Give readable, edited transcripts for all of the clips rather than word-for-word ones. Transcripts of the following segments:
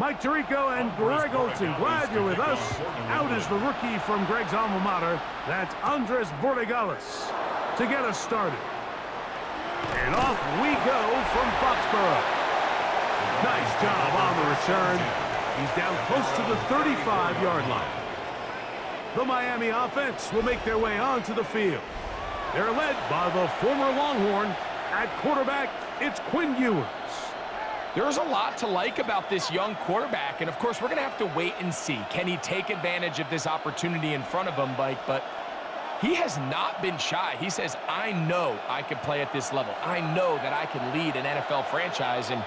Mike Tirico and Greg Olson, glad you're with us. Out is the rookie from Greg's alma mater. That's Andres Borregales to get us started. And off we go from Foxborough. Nice job on the return. He's down close to the 35-yard line. The Miami offense will make their way onto the field. They're led by the former Longhorn. At quarterback, it's Quinn Ewers. There's a lot to like about this young quarterback, and of course, we're going to have to wait and see. Can he take advantage of this opportunity in front of him, Mike? But he has not been shy. He says, I know I can play at this level. I know that I can lead an NFL franchise, and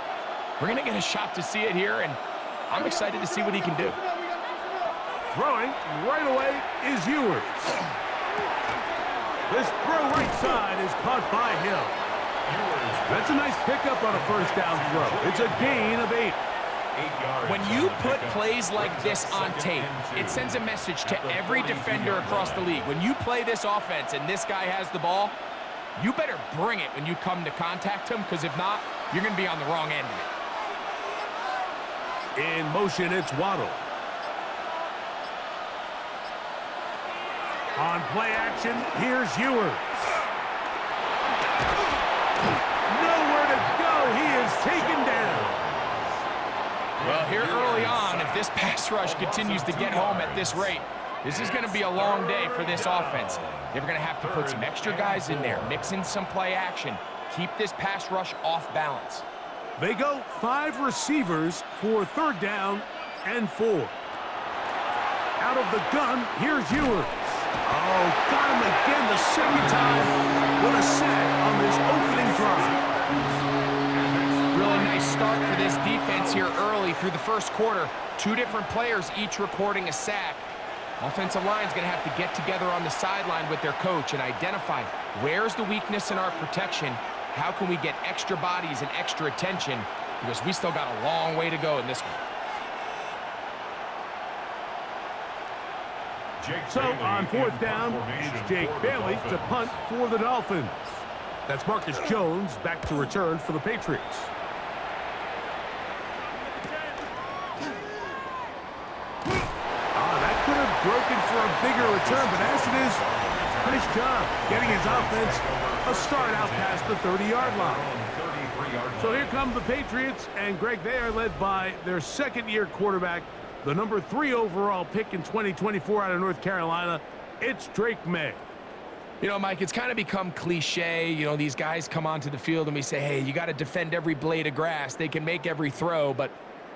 we're going to get a shot to see it here, and I'm excited to see what he can do. Throwing right away is Ewers. This throw right side is caught by Hill. That's a nice pickup on a first down throw. It's a gain of 8. When you put plays like this on tape, it sends a message to every defender across the league. When you play this offense and this guy has the ball, you better bring it when you come to contact him, because if not, you're going to be on the wrong end of it. In motion, it's Waddle. On play action, here's Ewers. Nowhere to go. He is taken down. Well, here early on, if this pass rush continues to get home at this rate, this is going to be a long day for this offense. They're going to have to put some extra guys in there, mix in some play action, keep this pass rush off balance. They go 5 receivers for 3rd down and 4. Out of the gun, here's Ewers. Oh, got him again the second time with a sack on this opening drive. Really nice start for this defense here early through the first quarter. 2 different players each recording a sack. Offensive line's going to have to get together on the sideline with their coach and identify where's the weakness in our protection. How can we get extra bodies and extra attention? Because we still got a long way to go in this one. So on 4th down, it's Jake Bailey to punt for the Dolphins. That's Marcus Jones back to return for the Patriots. That could have broken for a bigger return, but as it is, nice job getting his offense a start out past the 30-yard line. So here come the Patriots, and Greg, they are led by their second-year quarterback, the number 3 overall pick in 2024 out of North Carolina. It's Drake May. You know, Mike, it's kind of become cliche. You know, these guys come onto the field and we say, hey, you got to defend every blade of grass. They can make every throw, but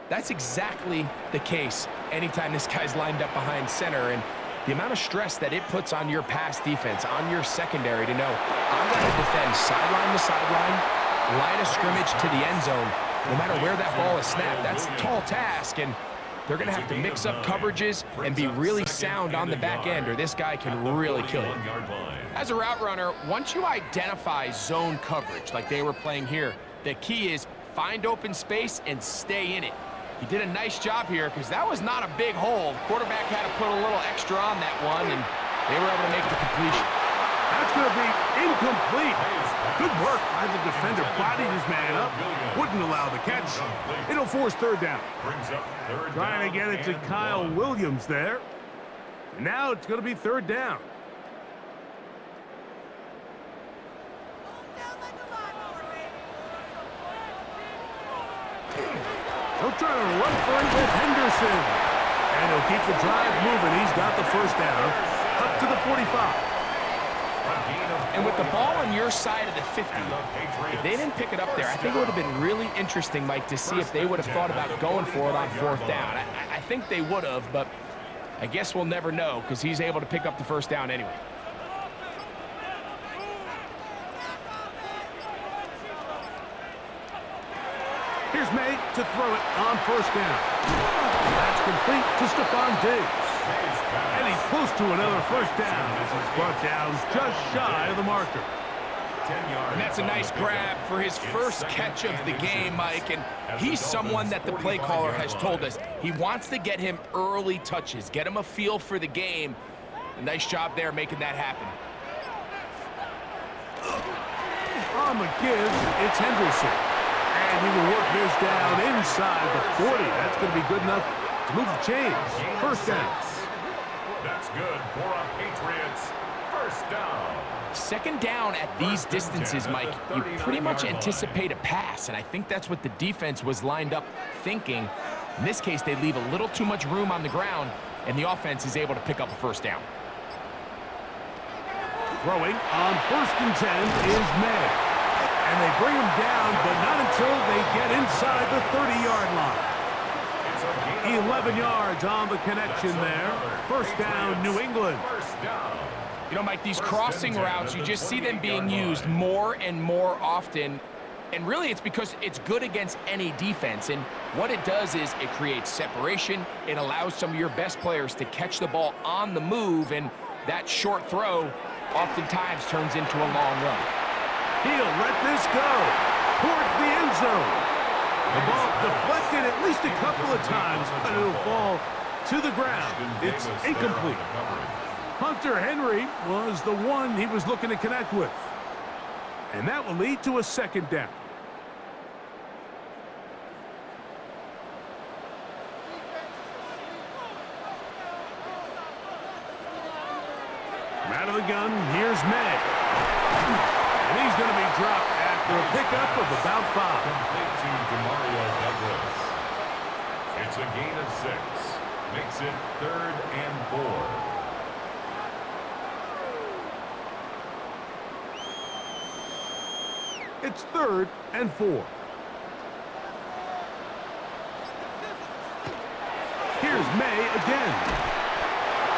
that's exactly the case anytime this guy's lined up behind center. And the amount of stress that it puts on your pass defense, on your secondary to know, I'm going to defend sideline to sideline, line of scrimmage to the end zone, no matter where that ball is snapped. That's a tall task, and they're going to have to mix up coverages and be really sound on the back end, or this guy can really kill you. As a route runner, once you identify zone coverage like they were playing here, the key is find open space and stay in it. He did a nice job here because that was not a big hole. The quarterback had to put a little extra on that one, and they were able to make the completion. That's going to be incomplete. Good work by the defender. Bodied his man up. Wouldn't allow the catch. It'll force 3rd down. Trying to get it to Kyle Williams there. And now it's going to be 3rd down. He'll try to run for it with Henderson. And he'll keep the drive moving. He's got the first down up to the 45. And with the ball on your side of the 50, if they didn't pick it up there, I think it would have been really interesting, Mike, to see if they would have thought about going for it on 4th down. I think they would have, but I guess we'll never know because he's able to pick up the first down anyway. Here's May to throw it on 1st down. That's complete to Stephon Diggs. And he's close to another 1st down as he's brought down just shy of the marker. And that's a nice grab for his first catch of the game, Mike. And he's someone that the play caller has told us he wants to get him early touches, get him a feel for the game. A nice job there making that happen. On the give, it's Henderson. And you will work this down inside the 40. That's going to be good enough to move the chains. First down. That's good for a Patriots first down. Second down at these distances, Mike, you pretty much anticipate a pass, and I think that's what the defense was lined up thinking. In this case, they leave a little too much room on the ground, and the offense is able to pick up a first down. Throwing on 1st and 10 is May. And they bring him down, but not until they get inside the 30-yard line. 11 yards on the connection there. First down, New England. You know, Mike, these crossing routes, you just see them being used more and more often. And really, it's because it's good against any defense. And what it does is it creates separation. It allows some of your best players to catch the ball on the move. And that short throw oftentimes turns into a long run. He'll let this go towards the end zone. The ball deflected at least a couple of times, but it'll fall to the ground. It's incomplete. Hunter Henry was the one he was looking to connect with. And that will lead to a second down. From out of the gun, here's May. And he's going to be dropped after a pickup of about 5. Complete to Demario Douglas. It's a gain of 6. Makes it 3rd and 4. It's 3rd and 4. Here's May again.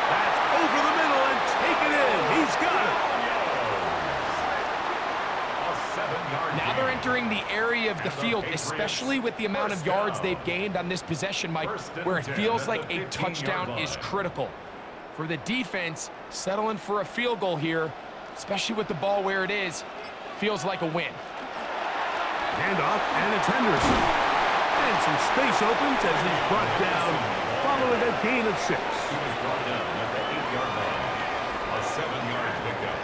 That's over the middle and taken in. He's got it. Now they're entering the area of the field, especially with the amount of yards they've gained on this possession, Mike, where it feels like a touchdown is critical. For the defense, settling for a field goal here, especially with the ball where it is, feels like a win. Handoff, and it's Henderson. And some space opens as he's brought down following a gain of 6. He was brought down at the 8-yard line. A 7-yard pickup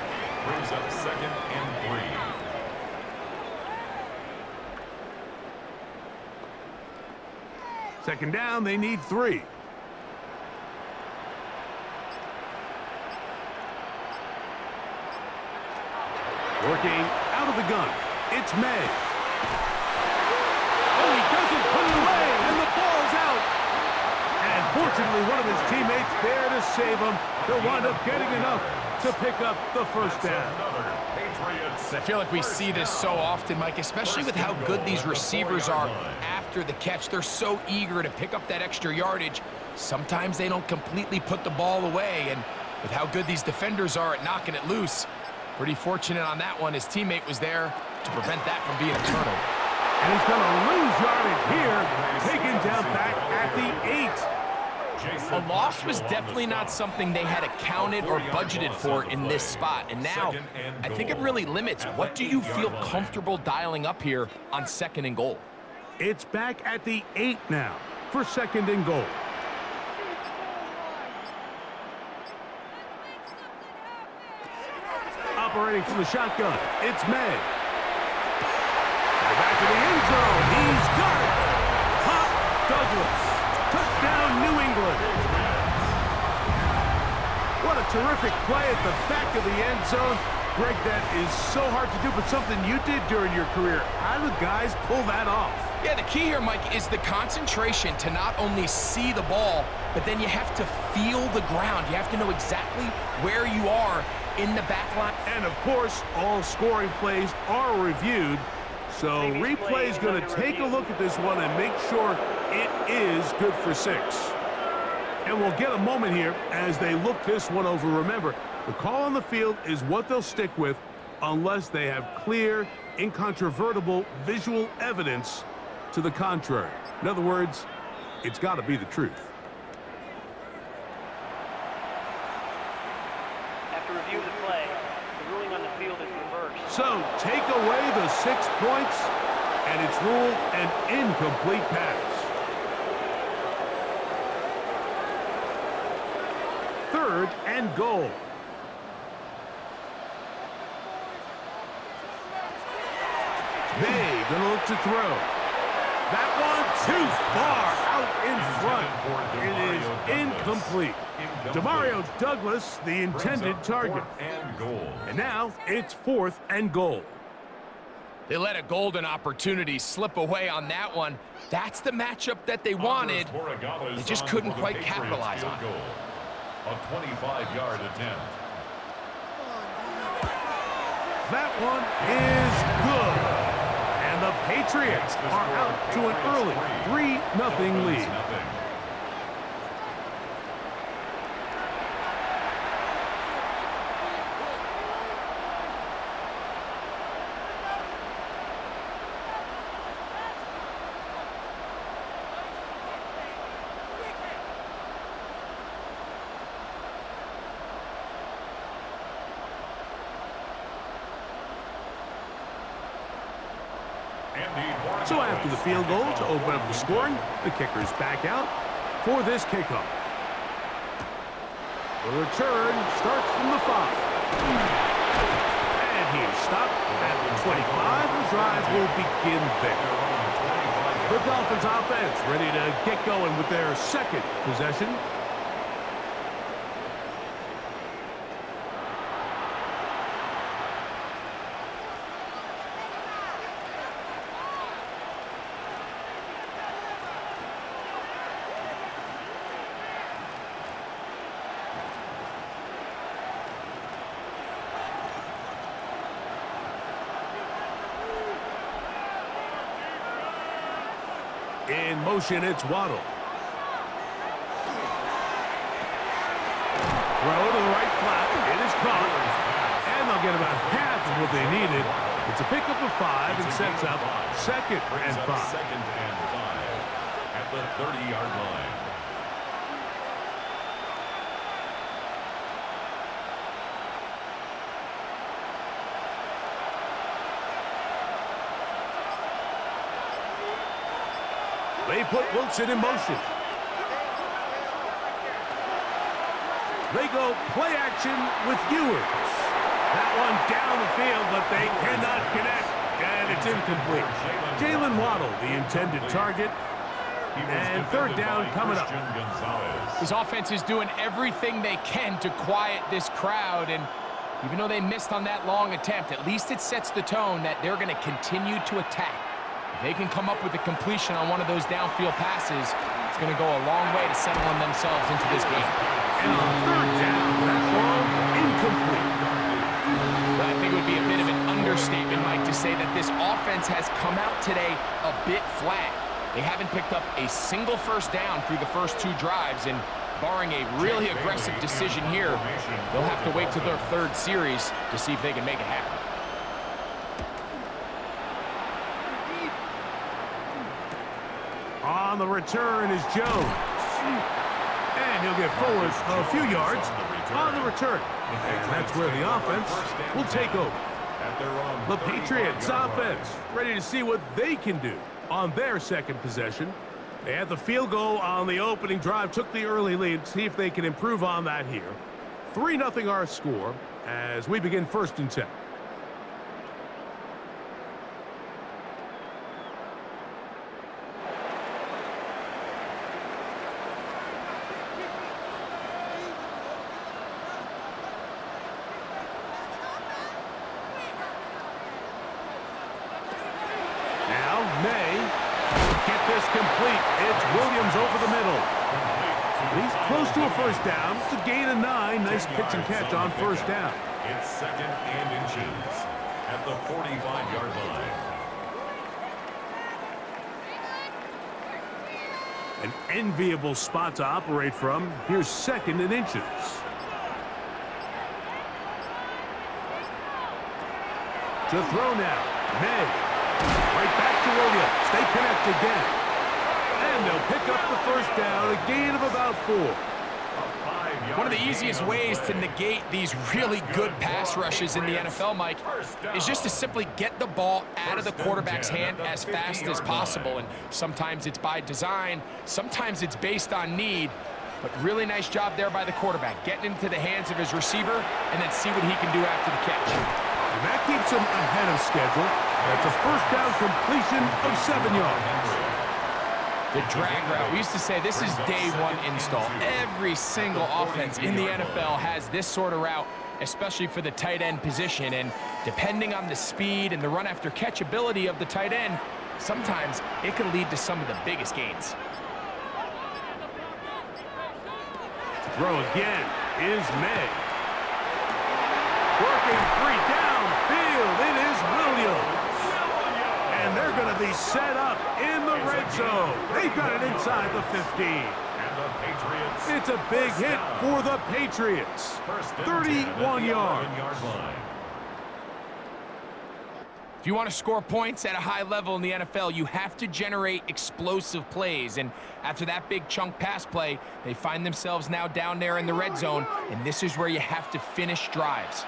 brings up 2nd and 3. Second down, they need 3. Working out of the gun, it's May. Oh, he doesn't put it away, and the ball's out. And fortunately, one of his teammates there to save him. They'll wind up getting enough to pick up the first down. I feel like we see this so often, Mike, especially with how good these receivers are after the catch. They're so eager to pick up that extra yardage. Sometimes they don't completely put the ball away, and with how good these defenders are at knocking it loose, pretty fortunate on that one. His teammate was there to prevent that from being a turnover. And he's going to lose yardage here, taken down back at the 8. A loss was definitely not something they had accounted or budgeted for in this spot. And now, I think it really limits. What do you feel comfortable dialing up here on 2nd and goal? It's back at the 8 now for 2nd and goal. Operating from the shotgun, it's May. Back to the end zone. He's got it. Pop Douglas. Touchdown, New England. What a terrific play at the back of the end zone. Greg, that is so hard to do, but something you did during your career. How do guys pull that off? Yeah, the key here, Mike, is the concentration to not only see the ball, but then you have to feel the ground. You have to know exactly where you are in the back line. And, of course, all scoring plays are reviewed. So replay's going to take a look at this one and make sure it is good for 6. And we'll get a moment here as they look this one over. Remember, the call on the field is what they'll stick with unless they have clear, incontrovertible visual evidence to the contrary. In other words, it's got to be the truth. After review of the play, the ruling on the field is reversed. So take away the 6 points, and it's ruled an incomplete pass. 3rd and goal. May gonna look to throw. That one too far out in front. It is incomplete. Demario Douglas, the intended target. And now it's 4th and goal. They let a golden opportunity slip away on that one. That's the matchup that they wanted. They just couldn't quite capitalize on it. A 25-yard attempt. That one is good. And the Patriots are out to an early 3-0 lead. So after the field goal to open up the scoring, the kicker's back out for this kickoff. The return starts from the 5. And he is stopped at the 25. The drive will begin there. The Dolphins offense ready to get going with their second possession. In motion, it's Waddle. Throw to the right flat. It is caught. And they'll get about half of what they needed. It's a pickup of 5 and sets up 2nd and 5. 2nd and 5 at the 30-yard line. They put Wilson in motion. They go play action with Ewers. That one down the field, but they cannot connect. And it's incomplete. Jalen Waddle, the intended target. And 3rd down coming up. This offense is doing everything they can to quiet this crowd. And even though they missed on that long attempt, at least it sets the tone that they're going to continue to attack. If they can come up with a completion on one of those downfield passes, it's going to go a long way to settling themselves into this game. And on 3rd down, that ball incomplete. But I think it would be a bit of an understatement, Mike, to say that this offense has come out today a bit flat. They haven't picked up a single 1st down through the first 2 drives, and barring a really aggressive decision here, they'll have to wait till their 3rd series to see if they can make it happen. On the return is Jones. And he'll get forward a few yards on the return. And that's where the offense will take over. The Patriots offense ready to see what they can do on their 2nd possession. They had the field goal on the opening drive, took the early lead. See if they can improve on that here. 3-0 our score as we begin 1st and 10. Complete. It's Williams over the middle. He's close to a 1st down. It's a gain of 9. Nice pitch and catch on 1st down. It's 2nd and inches at the 45-yard line. An enviable spot to operate from. Here's 2nd and inches. To throw now. May. Right back to Williams. They connect again. And they'll pick up the 1st down, a gain of about 4. One of the easiest ways to negate these really good pass rushes in the NFL, Mike, is just to simply get the ball out of the quarterback's hand as fast as possible. And sometimes it's by design, sometimes it's based on need. But really nice job there by the quarterback, getting into the hands of his receiver and then see what he can do after the catch. And that keeps him ahead of schedule. That's a 1st down completion of 7 yards. The drag route. We used to say this is day one install. Every single offense in the NFL has this sort of route, especially for the tight end position. And depending on the speed and the run after catch ability of the tight end, sometimes it can lead to some of the biggest gains. Throw again is May. Working three downfield. It is Williams. And they're going to be set up in the red zone. They've got it inside the 15. And the Patriots. It's a big hit for the Patriots. 31 yards. If you want to score points at a high level in the NFL, you have to generate explosive plays. And after that big chunk pass play, they find themselves now down there in the red zone, and this is where you have to finish drives.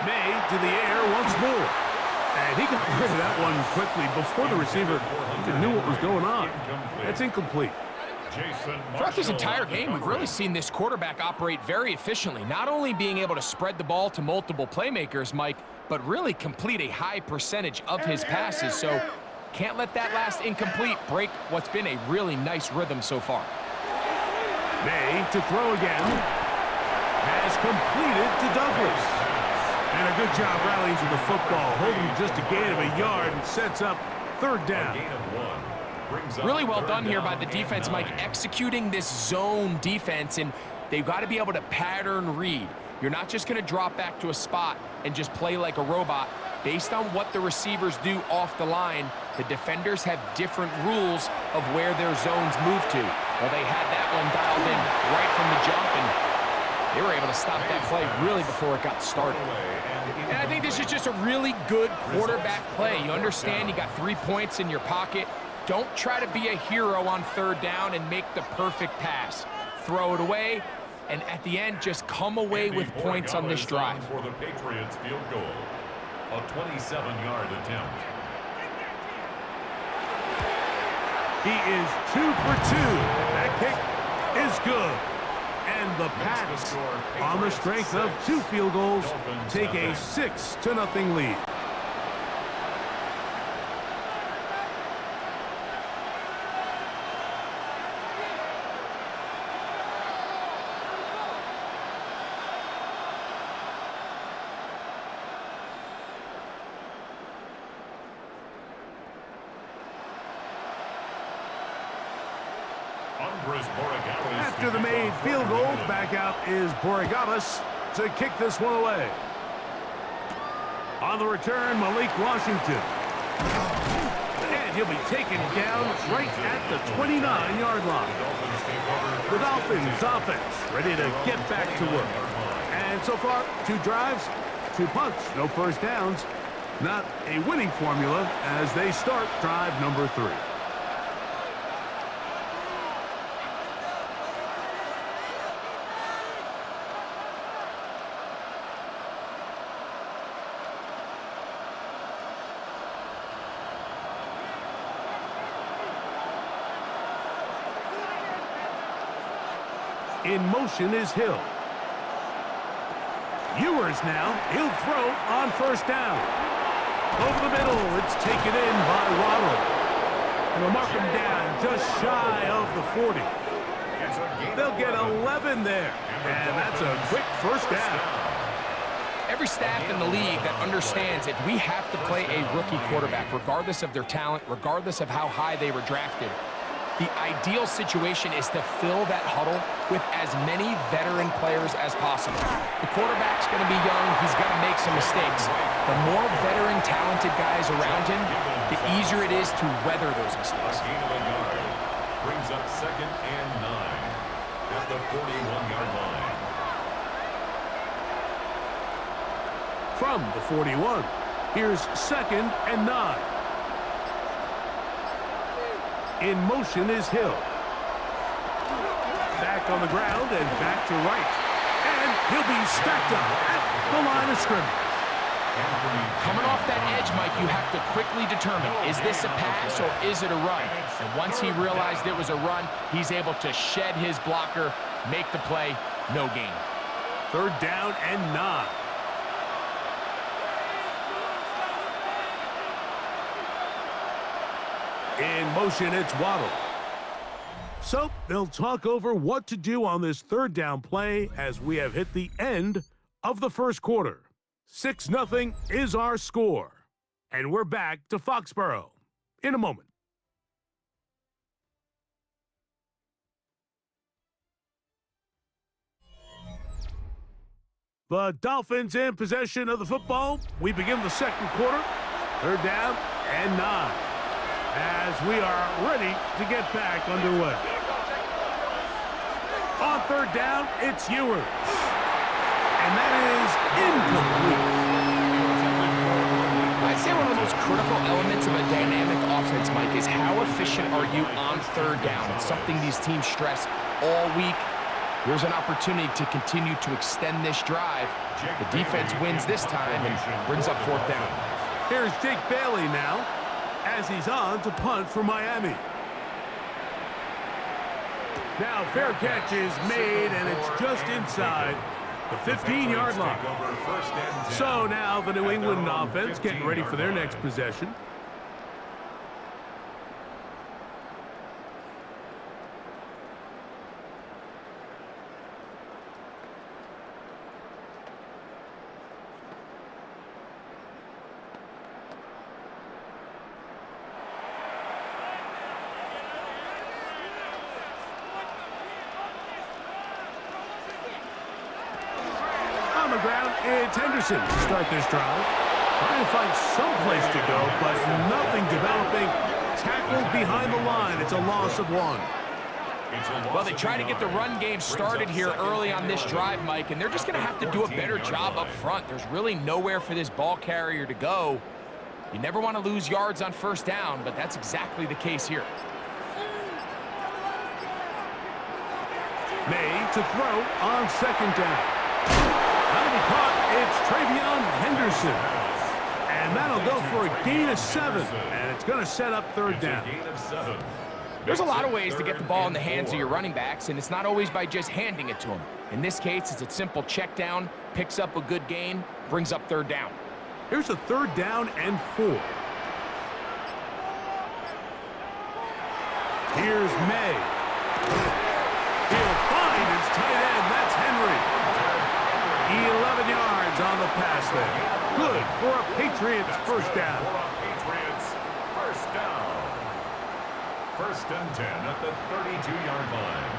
May to the air once more. And he got rid of that one quickly before the receiver even knew what was going on. That's incomplete. Throughout this entire game, we've really seen this quarterback operate very efficiently, not only being able to spread the ball to multiple playmakers, Mike, but really complete a high percentage of his passes. So can't let that last incomplete break what's been a really nice rhythm so far. May to throw again. Has completed to Douglas. And a good job rallying to the football, holding just a gain of a yard and sets up third down. Really well done here by the defense, Mike, executing this zone defense, and they've got to be able to pattern read. You're not just going to drop back to a spot and just play like a robot. Based on what the receivers do off the line, the defenders have different rules of where their zones move to. Well, they had that one dialed in right from the jump, and they were able to stop that play really before it got started. And I think this is just a really good quarterback play. You understand you got 3 points in your pocket. Don't try to be a hero on third down and make the perfect pass. Throw it away, and at the end, just come away with points on this drive. For the Patriots field goal, a 27-yard attempt. He is 2 for 2. That kick is good. And the Pats, on the strength of 2 field goals, take a 6-0 lead. After the made field goal, back out is Borregales to kick this one away. On the return, Malik Washington. And he'll be taken down right at the 29-yard line. The Dolphins offense ready to get back to work. And so far, 2 drives, 2 punts, no first downs. Not a winning formula as they start drive number 3. In motion is Hill. Ewers now. He'll throw on first down. Over the middle. It's taken in by Waddle. And they'll mark him down just shy of the 40. They'll get 11 there. And that's a quick first down. Every staff in the league that understands that we have to play a rookie quarterback, regardless of their talent, regardless of how high they were drafted. The ideal situation is to fill that huddle with as many veteran players as possible. The quarterback's going to be young. He's going to make some mistakes. The more veteran, talented guys around him, the easier it is to weather those mistakes. Brings up 2nd and 9 at the 41-yard line. From the 41, here's 2nd and 9. In motion is Hill. Back on the ground and back to right. And he'll be stacked up at the line of scrimmage. Coming off that edge, Mike, you have to quickly determine, is this a pass or is it a run? And once he realized it was a run, he's able to shed his blocker, make the play, no gain. 3rd down and 9. motion, it's Waddle. So they'll talk over what to do on this third down play as we have hit the end of the first quarter. 6-0 is our score. And we're back to Foxborough in a moment. The Dolphins in possession of the football. We begin the second quarter. Third down and 9. As we are ready to get back underway. On third down, it's Ewers. And that is incomplete. I'd say one of the most critical elements of a dynamic offense, Mike, is how efficient are you on third down. It's something these teams stress all week. Here's an opportunity to continue to extend this drive. The defense wins this time and brings up fourth down. Here's Jake Bailey now as he's on to punt for Miami. Now fair catch is made and it's just inside the 15-yard line. So now the New England offense getting ready for their next possession. On the ground, it's Henderson to start this drive. Trying to find some place to go, but nothing developing. Tackled behind the line. It's a loss of 1. Well, they try to get the run game started here early on this drive, Mike, and they're just going to have to do a better job up front. There's really nowhere for this ball carrier to go. You never want to lose yards on first down, but that's exactly the case here. May to throw on second down. That'll be caught. It's Travion Henderson. And that'll go for a gain of 7. And it's going to set up third down. There's a lot of ways to get the ball in the hands of your running backs, and it's not always by just handing it to them. In this case, it's a simple check down, picks up a good gain, brings up third down. Here's a third down and 4. Here's May. He'll find his tight end. That's Henry. 11 yards on the pass there. Good for a Patriots first down. First down. First and 10 at the 32-yard line.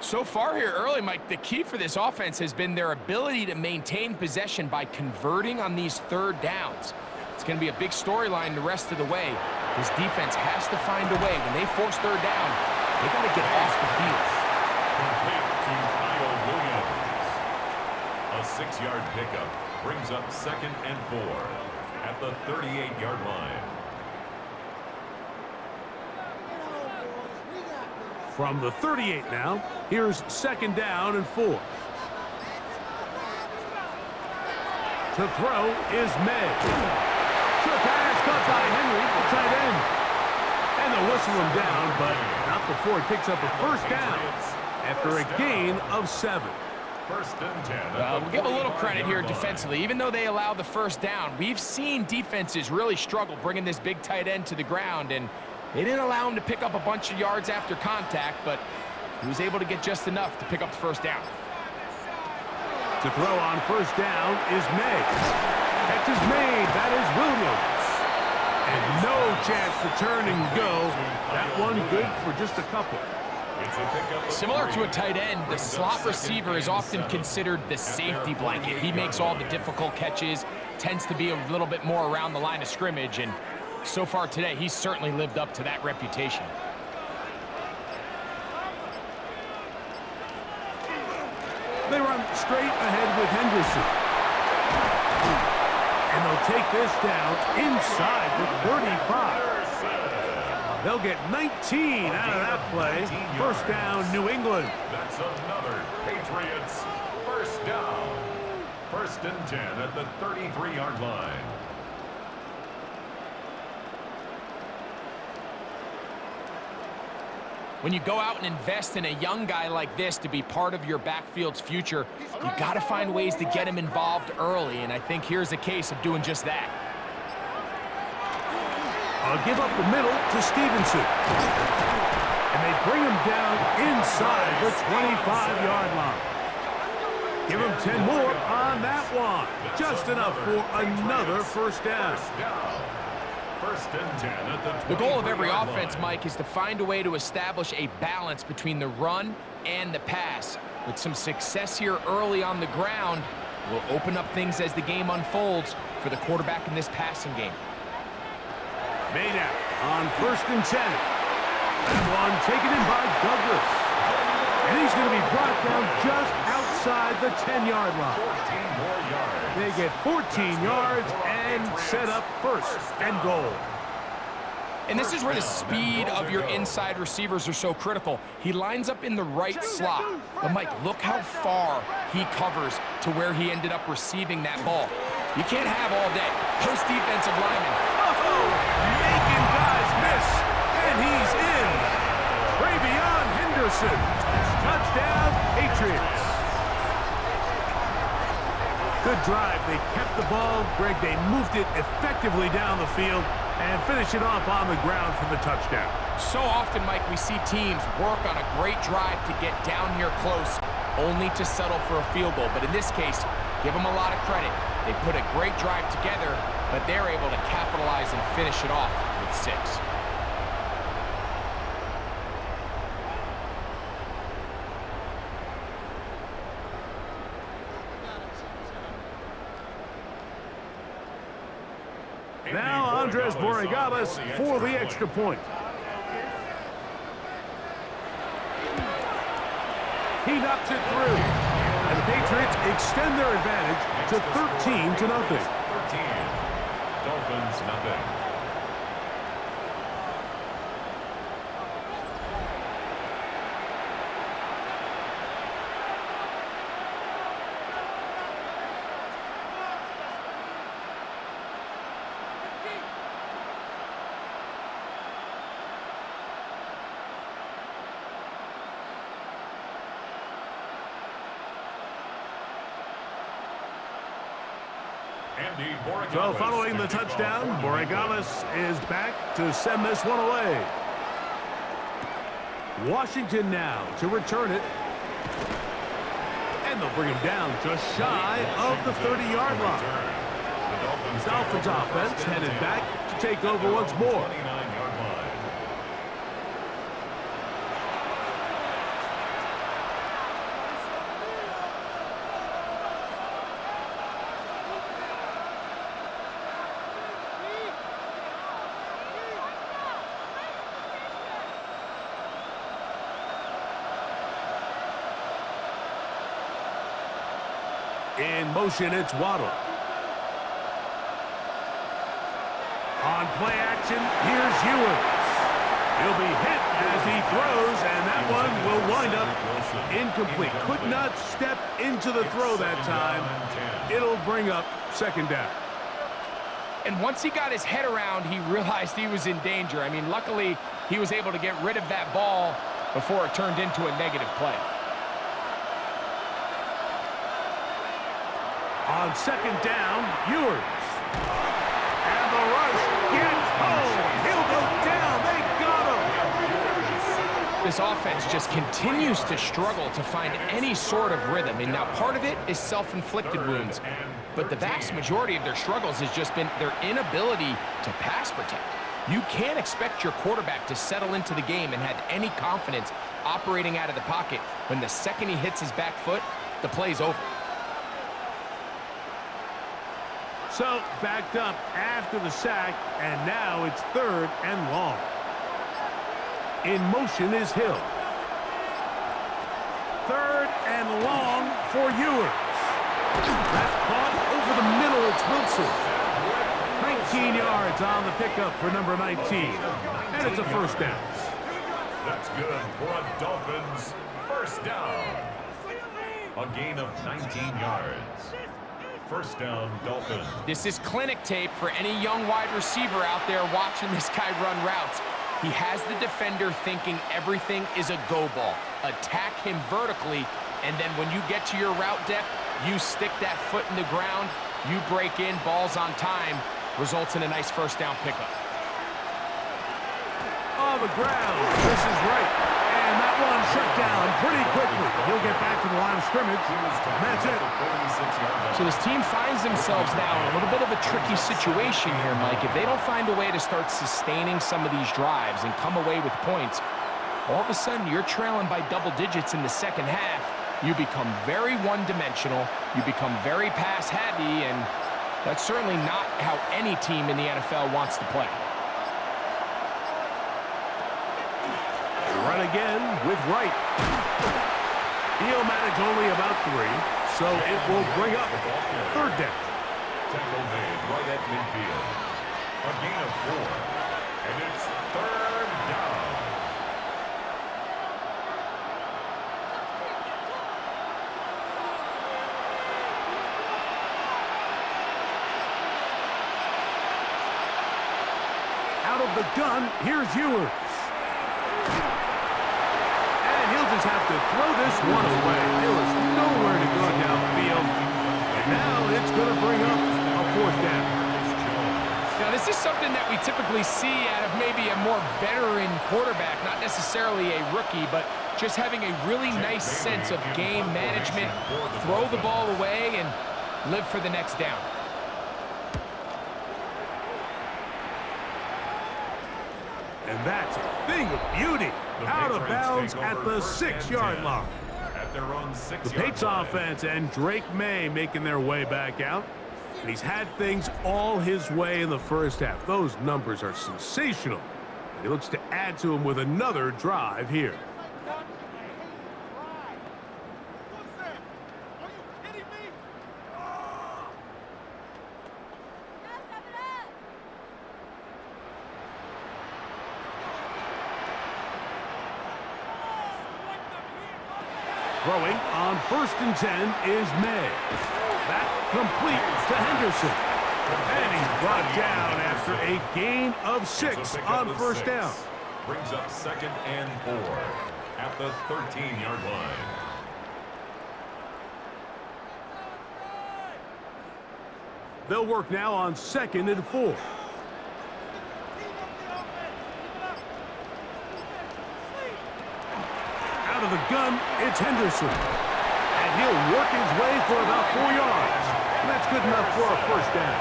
So far here early, Mike, the key for this offense has been their ability to maintain possession by converting on these third downs. It's going to be a big storyline the rest of the way. This defense has to find a way. When they force third down, they got to get off the field. Complete to Kyle Williams. A 6-yard pickup brings up second and 4 at the 38-yard line. From the 38 now, here's second down and 4. To throw is May. Short pass caught by Henry, the tight end. And they'll whistle him down, but not before he picks up a first down after a gain of 7. First and 10. Well, we'll give a little credit here defensively. Even though they allowed the first down, we've seen defenses really struggle bringing this big tight end to the ground, and they didn't allow him to pick up a bunch of yards after contact, but he was able to get just enough to pick up the first down. To throw on first down is May. Catch is made. That is Williams. And no chance to turn and go. That one good for just a couple. Similar to a tight end, the slot receiver is often considered the safety blanket. He makes all the difficult catches, tends to be a little bit more around the line of scrimmage, and so far today, he's certainly lived up to that reputation. They run straight ahead with Henderson. And they'll take this down inside the 35. They'll get 19 out of that play. First down, New England. That's another Patriots first down. First and 10 at the 33-yard line. When you go out and invest in a young guy like this to be part of your backfield's future, you got to find ways to get him involved early, and I think here's a case of doing just that. Give up the middle to Stevenson. And they bring him down inside the 25-yard line. Give him 10 more on that one. Just enough for another first down. First and 10 at The goal of every offense, Mike, is to find a way to establish a balance between the run and the pass. With some success here early on the ground, will open up things as the game unfolds for the quarterback in this passing game. Made out on first and 10. That one taken in by Douglas. And he's going to be brought down just outside the 10-yard line. 14 more yards. They get 14 yards and set up first and goal. And this is where the speed of your inside receivers are so critical. He lines up in the right slot. But, Mike, look how far he covers to where he ended up receiving that ball. You can't have all day. Those defensive linemen. Oh, making guys miss. And he's in. Travion Henderson. Touchdown, Patriots. Good drive. They kept the ball. Greg, they moved it effectively down the field and finish it off on the ground for the touchdown. So often, Mike, we see teams work on a great drive to get down here close, only to settle for a field goal. But in this case, give them a lot of credit. They put a great drive together, but they're able to capitalize and finish it off with 6. Now Andres Borregales for the extra point. He knocks it through. And the Patriots extend their advantage to 13-0. 13. Dolphins, nothing. So following the touchdown, Borregales is back to send this one away. Washington now to return it. And they'll bring him down just shy of the 30-yard line. The Dolphins offense headed back to take over once more. In motion, it's Waddle. On play action, here's Ewers. He'll be hit as he throws, and that one will wind up incomplete. Could not step into the throw that time. It'll bring up second down. And once he got his head around, he realized he was in danger. I mean, luckily, he was able to get rid of that ball before it turned into a negative play. On second down, Ewers. And the rush gets home. He'll go down. They got him. This offense just continues to struggle to find any sort of rhythm. And now part of it is self-inflicted wounds. But the vast majority of their struggles has just been their inability to pass protect. You can't expect your quarterback to settle into the game and have any confidence operating out of the pocket when the second he hits his back foot, the play's over. So, backed up after the sack, and now it's third and long. In motion is Hill. Third and long for Ewers. That's caught over the middle. It's Wilson. 19 yards on the pickup for number 19. And it's a first down. That's good for a Dolphins first down. A gain of 19 yards. First down, Dolphins. This is clinic tape for any young wide receiver out there watching this guy run routes. He has the defender thinking everything is a go ball. Attack him vertically, and then when you get to your route depth, you stick that foot in the ground, you break in, balls on time, results in a nice first down pickup. on the ground. This is right. And that one shut down pretty quickly. He'll get back to the line of scrimmage. And that's it. So this team finds themselves now in a little bit of a tricky situation here, Mike. If they don't find a way to start sustaining some of these drives and come away with points, all of a sudden you're trailing by double digits in the second half. You become very one-dimensional. You become very pass-heavy, and that's certainly not how any team in the NFL wants to play. Run again with Wright. The All-Madden's only about 3, so it will bring up third down. Tackle made right at midfield. A gain of 4, and it's third down. Out of the gun, here's Ewers. And he'll just have to throw this one away. There was nowhere to go downfield. And now it's going to bring up a fourth down. Now, this is something that we typically see out of maybe a more veteran quarterback, not necessarily a rookie, but just having a really nice sense of game management, throw the ball away, and live for the next down. And that's a thing of beauty. Out of bounds at the 6-yard line. The Patriots offense and Drake May making their way back out. And he's had things all his way in the first half. Those numbers are sensational. And he looks to add to them with another drive here. Throwing on 1st and 10 is May. That complete to Henderson. And he's brought down after a gain of 6 on 1st down. Brings up 2nd and 4 at the 13-yard line. They'll work now on 2nd and 4. Out of the gun, it's Henderson. And he'll work his way for about 4 yards. And that's good enough for a 1st down.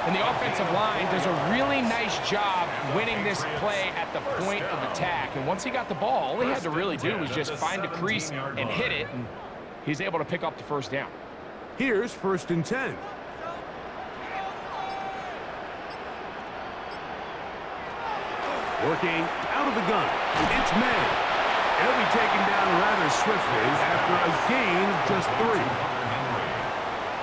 And the offensive line does a really nice job winning this play at the point of attack. And once he got the ball, all he had to really do was just find a crease and hit it, and he's able to pick up the 1st down. Here's 1st and 10. Working out of the gun, it's May. He'll be taken down rather swiftly after a gain of just 3.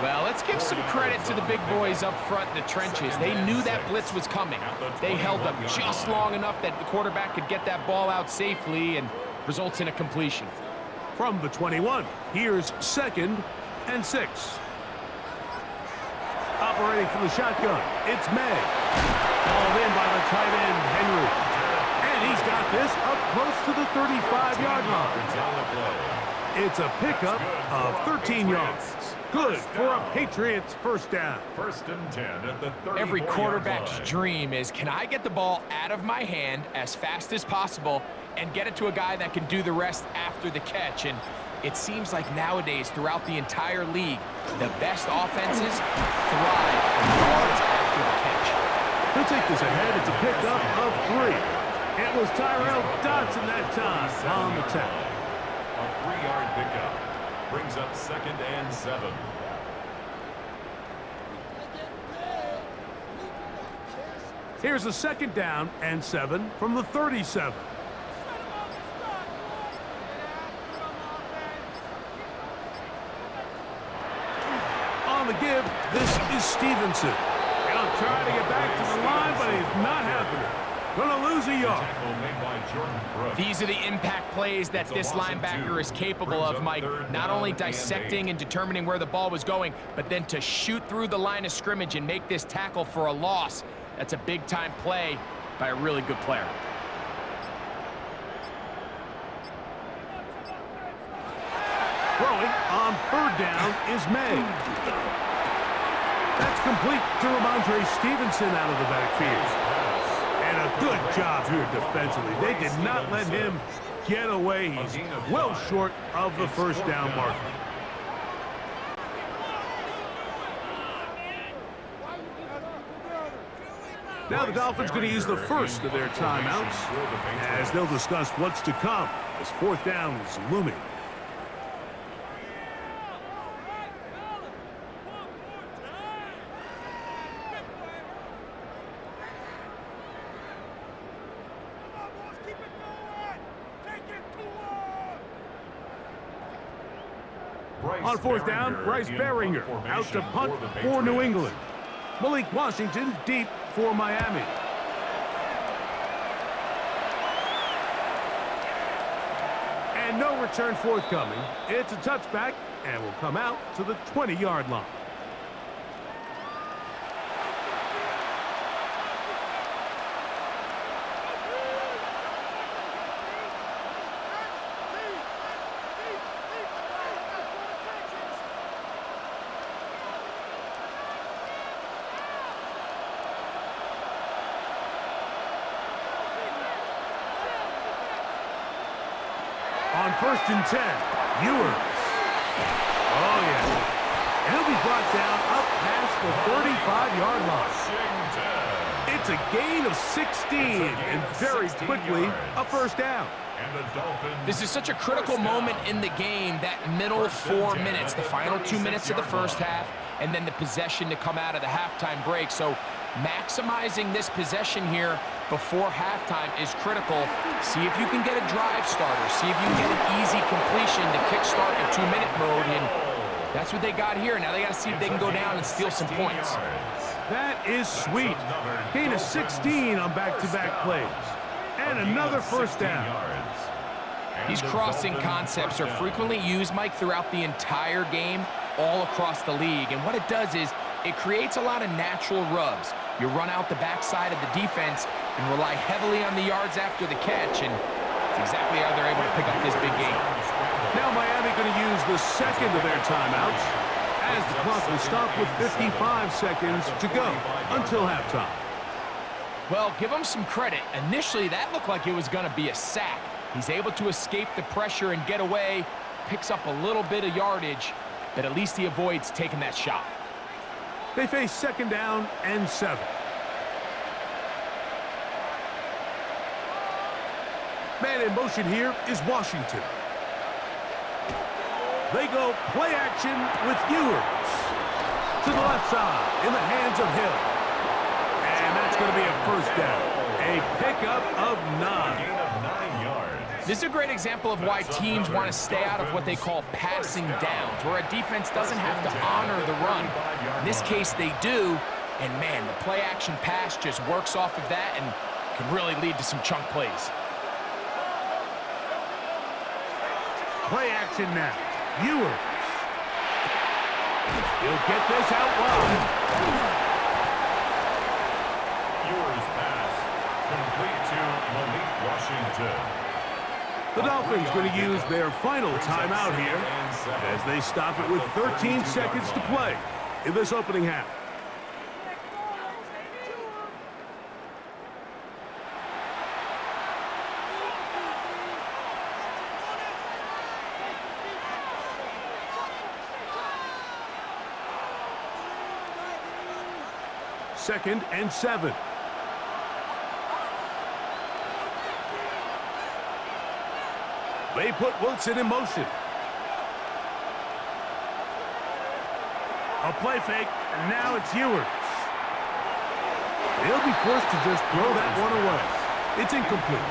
Well, let's give some credit to the big boys up front in the trenches. They knew that blitz was coming. They held up just long enough that the quarterback could get that ball out safely and results in a completion. From the 21, here's 2nd and 6. Operating from the shotgun, it's May. Called in by the tight end, Henry. And he's got this up close to the 35-yard line. It's a pickup of 13 yards. Good for a Patriots 1st down. 1st and 10 at the 34-yard line. Every quarterback's dream is, can I get the ball out of my hand as fast as possible and get it to a guy that can do the rest after the catch? And it seems like nowadays, throughout the entire league, the best offenses thrive on yards after the catch. He'll take this ahead. It's a pickup of 3. It was Tyrell Dodson that time on the tackle. A 3-yard pickup brings up 2nd and 7. Here's a 2nd down and 7 from the 37. On the give, this is Stevenson. He'll try to get back to the line, but he's not happening. Gonna lose a yard. These are the impact plays that this linebacker is capable of, Mike. Not only dissecting and determining where the ball was going, but then to shoot through the line of scrimmage and make this tackle for a loss. That's a big-time play by a really good player. Throwing on 3rd down is May. That's complete to Ramondre Stevenson out of the backfield. And a Good job here defensively. They did not let him get away. He's well short of the first down marker. Now the Dolphins going to use the first of their timeouts as they'll discuss what's to come as fourth down is looming. On fourth down, Bryce Baringer out to punt for New England. Malik Washington deep for Miami. And no return forthcoming. It's a touchback and will come out to the 20-yard line. On first and 10, Ewers. Oh, yeah. And he'll be brought down up past the 35-yard line. It's a gain of 16, and very quickly, a first down. This is such a critical moment in the game, that middle 4 minutes, the final 2 minutes of the first half, and then the possession to come out of the halftime break. So maximizing this possession here before halftime is critical. See if you can get a drive starter. See if you can get an easy completion to kickstart a 2-minute mode, and that's what they got here. Now they got to see if they can go down and steal some points. That is sweet. Gain of 16 on back-to-back plays. And another first down. These crossing concepts are frequently used, Mike, throughout the entire game, all across the league. And what it does is it creates a lot of natural rubs. You run out the backside of the defense and rely heavily on the yards after the catch, and it's exactly how they're able to pick up this big game. Now Miami going to use the second of their timeouts as the clock will stop with 55 seconds to go until halftime. Well, give him some credit. Initially, that looked like it was going to be a sack. He's able to escape the pressure and get away, picks up a little bit of yardage, but at least he avoids taking that shot. They face second down and 7. Man in motion here is Washington. They go play action with Ewers. To the left side in the hands of Hill. And that's going to be a first down. A pickup of 9. This is a great example of why teams want to stay out of what they call passing downs, where a defense doesn't have to honor the run. In this case, they do, and man, the play-action pass just works off of that and can really lead to some chunk plays. Play action now. Ewers. He'll get this out wide. Ewers pass complete to Malik Washington. The Dolphins going to use their final timeout here as they stop it with 13 seconds to play in this opening half. Second and 7. They put Wilson in motion. A play fake, and now it's Ewers. They'll be forced to just throw that one away. It's incomplete.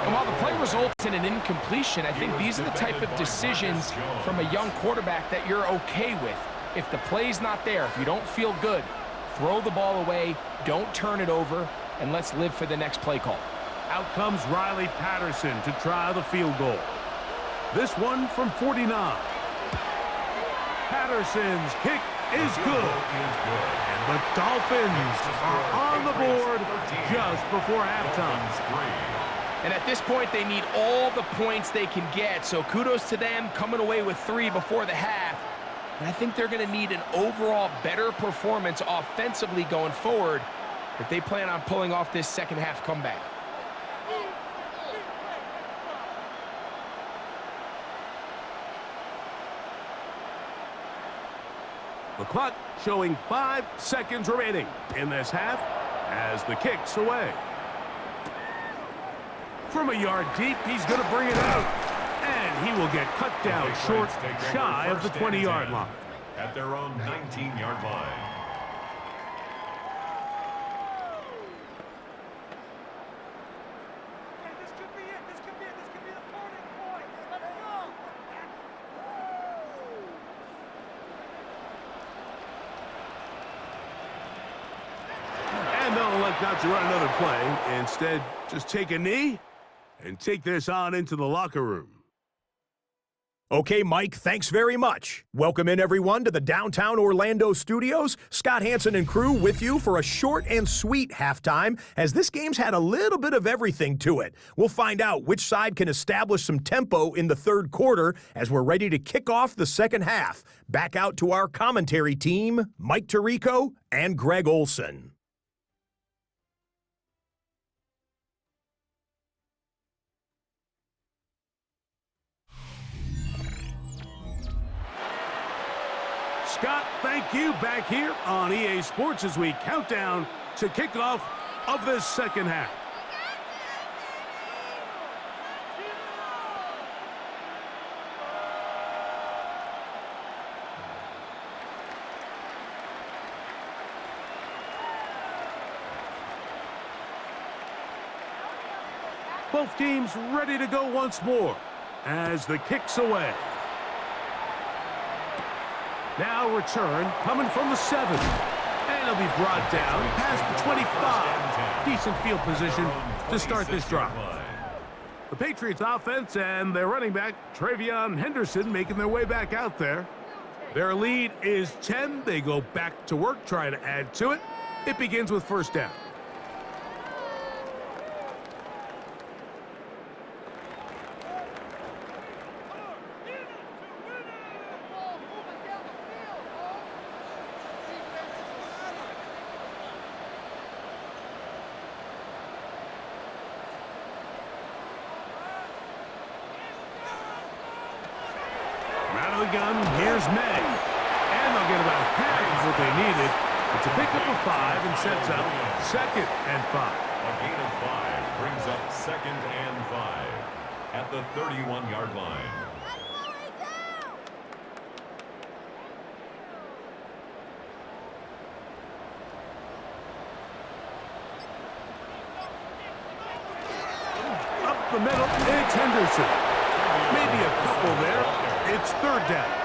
And while the play results in an incompletion, I think these are the type of decisions from a young quarterback that you're okay with. If the play's not there, if you don't feel good, throw the ball away, don't turn it over, and let's live for the next play call. Out comes Riley Patterson to try the field goal. This one from 49. Patterson's kick is good. And the Dolphins are on the board just before halftime. And at this point, they need all the points they can get. So kudos to them coming away with 3 before the half. And I think they're going to need an overall better performance offensively going forward if they plan on pulling off this second half comeback. The clock showing 5 seconds remaining in this half as the kick's away. From a yard deep, he's going to bring it out. And he will get cut down short, shy of the 20-yard line. At their own 19-yard line. And they'll elect not to run another play. Instead, just take a knee and take this on into the locker room. Okay, Mike, thanks very much. Welcome in, everyone, to the downtown Orlando studios. Scott Hansen and crew with you for a short and sweet halftime, as this game's had a little bit of everything to it. We'll find out which side can establish some tempo in the third quarter as we're ready to kick off the second half. Back out to our commentary team, Mike Tirico and Greg Olson. Scott, thank you. Back here on EA Sports as we count down to kickoff of this second half. Both teams ready to go once more as the kick's away. Now return coming from the 7. And it'll be brought down past the 25. Decent field position to start this drive. The Patriots offense and their running back, Travion Henderson, making their way back out there. Their lead is 10. They go back to work, trying to add to it. It begins with first down. Gun, here's May. And they'll get about half of what they needed. It's a pickup of 5 and sets up 2nd and 5. A gain of 5 brings up 2nd and 5 at the 31-yard line. Up the middle, it's Henderson. Maybe a couple there. It's third down.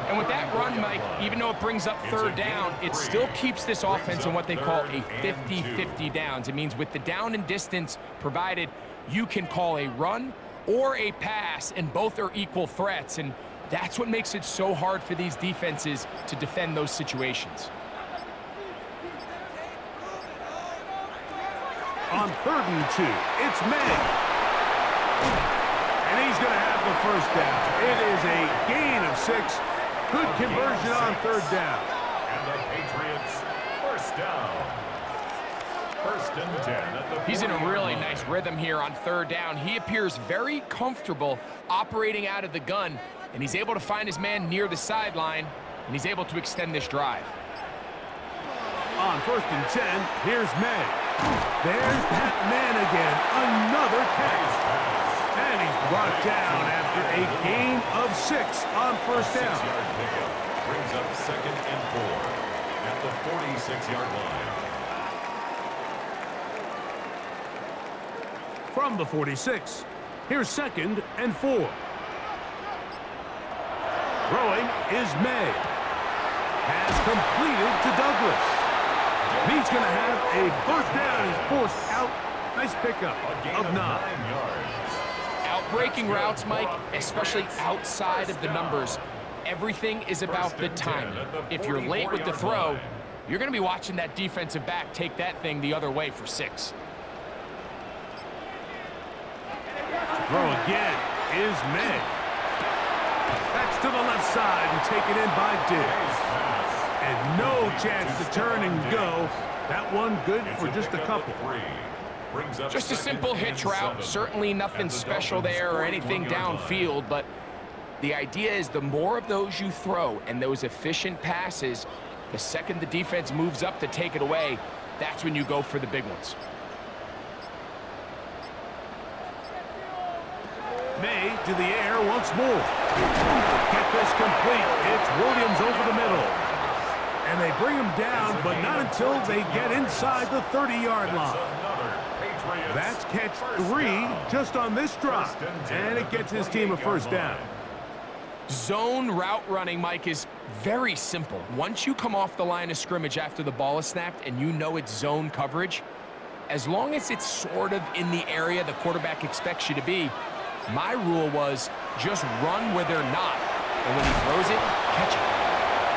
And with that run, Mike, even though it brings up third down, it still keeps this offense in what they call a 50-50 downs. It means with the down and distance provided, you can call a run or a pass, and both are equal threats. And that's what makes it so hard for these defenses to defend those situations. On 3rd and 2, it's May. And he's going to have the first down. It is a gain of 6. Good conversion on 3rd down. And the Patriots first down. 1st and 10 at the He's in a 40-yard really line. nice rhythm here on 3rd down. He appears very comfortable operating out of the gun, and he's able to find his man near the sideline, and he's able to extend this drive. On 1st and 10, here's May. There's that man again. Another catch. And he's brought down after a gain of 6 on 1st down. 6-yard pickup brings up 2nd and 4 at the 46-yard line. From the 46, here's 2nd and 4. Throwing is May. Has completed to Douglas. He's going to have a 1st down. He's forced out. Nice pickup of 9. 9 yards. Breaking routes, Mike, especially outside of the numbers, everything is about the timing. If you're late with the throw, you're going to be watching that defensive back take that thing the other way for 6. Throw again is May. That's to the left side and taken in by Diggs. And no chance to turn and go. That one good for just a couple. Just a simple hitch route, certainly nothing special there or anything downfield, but The idea is the more of those you throw and those efficient passes, the second the defense moves up to take it away, that's when you go for the big ones. May to the air once more. Get this complete. It's Williams over the middle. And they bring him down, but not until they get inside the 30-yard line. That's catch 3 just on this drive. And it gets his team a first down. Zone route running, Mike, is very simple. Once you come off the line of scrimmage after the ball is snapped and you know it's zone coverage, as long as it's sort of in the area the quarterback expects you to be, my rule was just run where they're not. And when he throws it, catch it.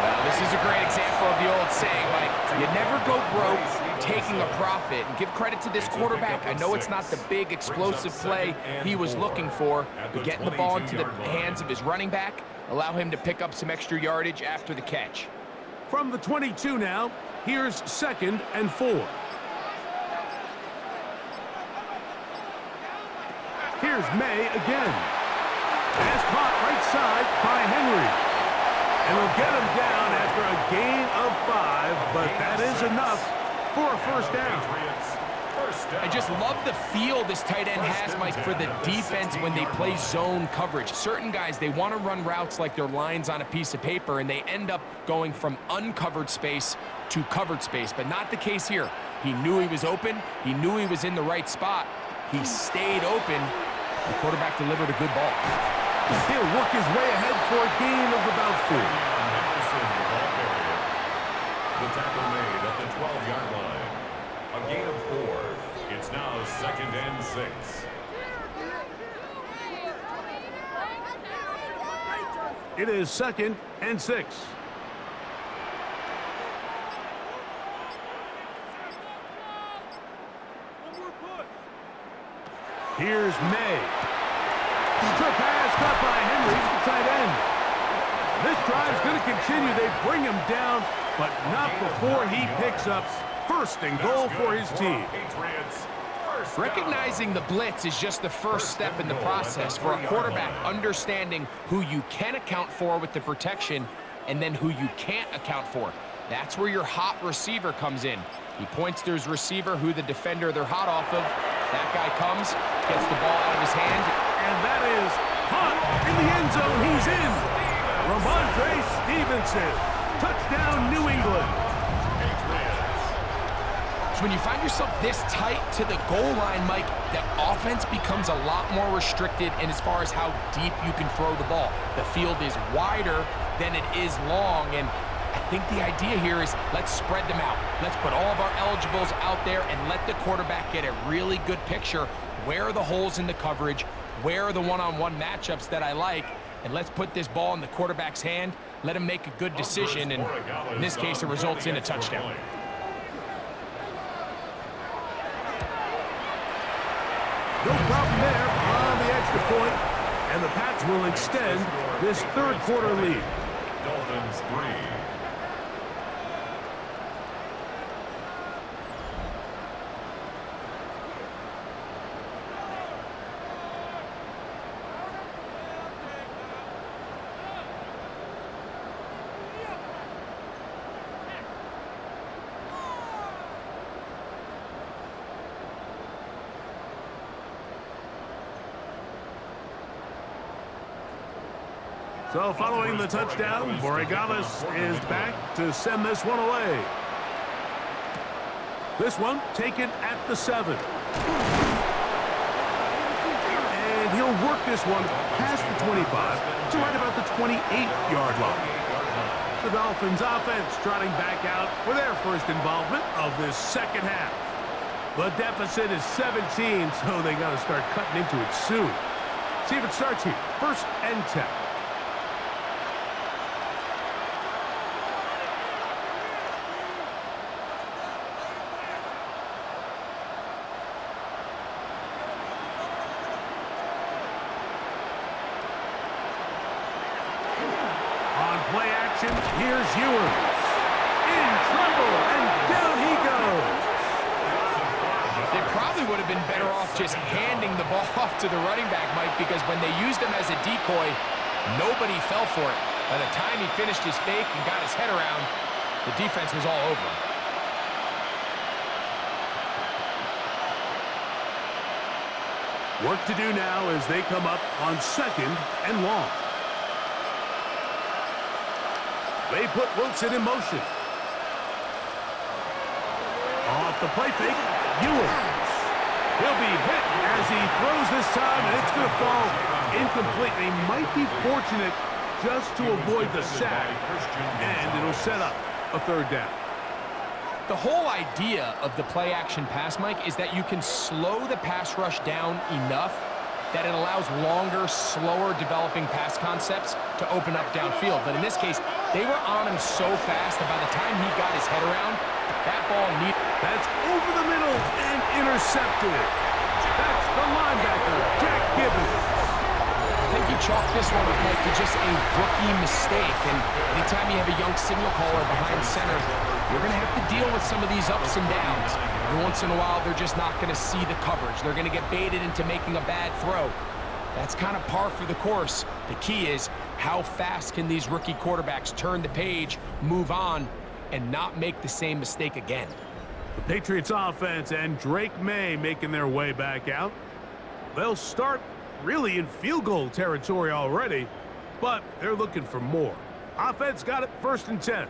Well, this is a great example of the old saying, Mike, you never go broke taking a profit. And give credit to this quarterback. I know it's not the big explosive play he was looking for, but getting the ball into the hands of his running back, allow him to pick up some extra yardage after the catch. From the 22 now, here's 2nd and 4. Here's May again. Pass caught right side by Henry. And they'll get him down after a gain of 5, but that is enough for a first down. I just love the feel this tight end has, Mike, for the defense when they play zone coverage. Certain guys, they want to run routes like they're lines on a piece of paper, and they end up going from uncovered space to covered space, but not the case here. He knew he was open. He knew he was in the right spot. He stayed open. The quarterback delivered a good ball. He'll work his way ahead for a gain of about 4. The tackle made at the 12-yard line. A gain of 4. It's now 2nd and 6. It is 2nd and 6. Here's May. Trick pass caught by Henry, the tight end. This drive's going to continue. They bring him down, but not before he picks up 1st and goal for his team. Recognizing the blitz is just the first step in the process for a quarterback, understanding who you can account for with the protection and then who you can't account for. That's where your hot receiver comes in. He points to his receiver, who the defender they're hot off of. That guy comes, gets the ball out of his hand. And that is hot in the end zone. He's in. Ramondre Stevenson. Touchdown, New England. So when you find yourself this tight to the goal line, Mike, the offense becomes a lot more restricted in as far as how deep you can throw the ball. The field is wider than it is long, and I think the idea here is let's spread them out. Let's put all of our eligibles out there and let the quarterback get a really good picture. Where are the holes in the coverage? Where are the one-on-one matchups that I like? And let's put this ball in the quarterback's hand. Let him make a good decision, and in this case, it results in a touchdown. No problem there on the extra point, and the Pats will extend this 3rd quarter lead. Dolphins 3. So following the touchdown, Borregales is back to send this one away. This one taken at the 7. And he'll work this one past the 25 to right about the 28-yard line. The Dolphins offense trotting back out for their first involvement of this 2nd half. The deficit is 17, so they got to start cutting into it soon. See if it starts here. 1st and 10. Play action, here's Ewers. In trouble, and down he goes. They probably would have been better off just handing the ball off to the running back, Mike, because when they used him as a decoy, Nobody fell for it. By the time he finished his fake and got his head around, the defense was all over him. Work to do now as they come up on 2nd and long. They put Wilson in motion. Off the play fake, Ewers. He'll be hit as he throws this time, and it's going to fall incomplete. They might be fortunate just to avoid the sack, and it'll set up a 3rd down. The whole idea of the play-action pass, Mike, is that you can slow the pass rush down enough that it allows longer, slower developing pass concepts to open up downfield. But in this case, they were on him so fast that by the time he got his head around, that ball needed... That's over the middle and intercepted. That's the linebacker, Jack Gibbons. I think you chalk this one up, Mike, to just a rookie mistake. And anytime you have a young signal caller behind center, you're going to have to deal with some of these ups and downs. Every once in a while, they're just not going to see the coverage. They're going to get baited into making a bad throw. That's kind of par for the course. The key is, how fast can these rookie quarterbacks turn the page, move on, and not make the same mistake again? The Patriots offense and Drake May making their way back out. They'll start really in field goal territory already, but they're looking for more. Offense got it 1st and 10.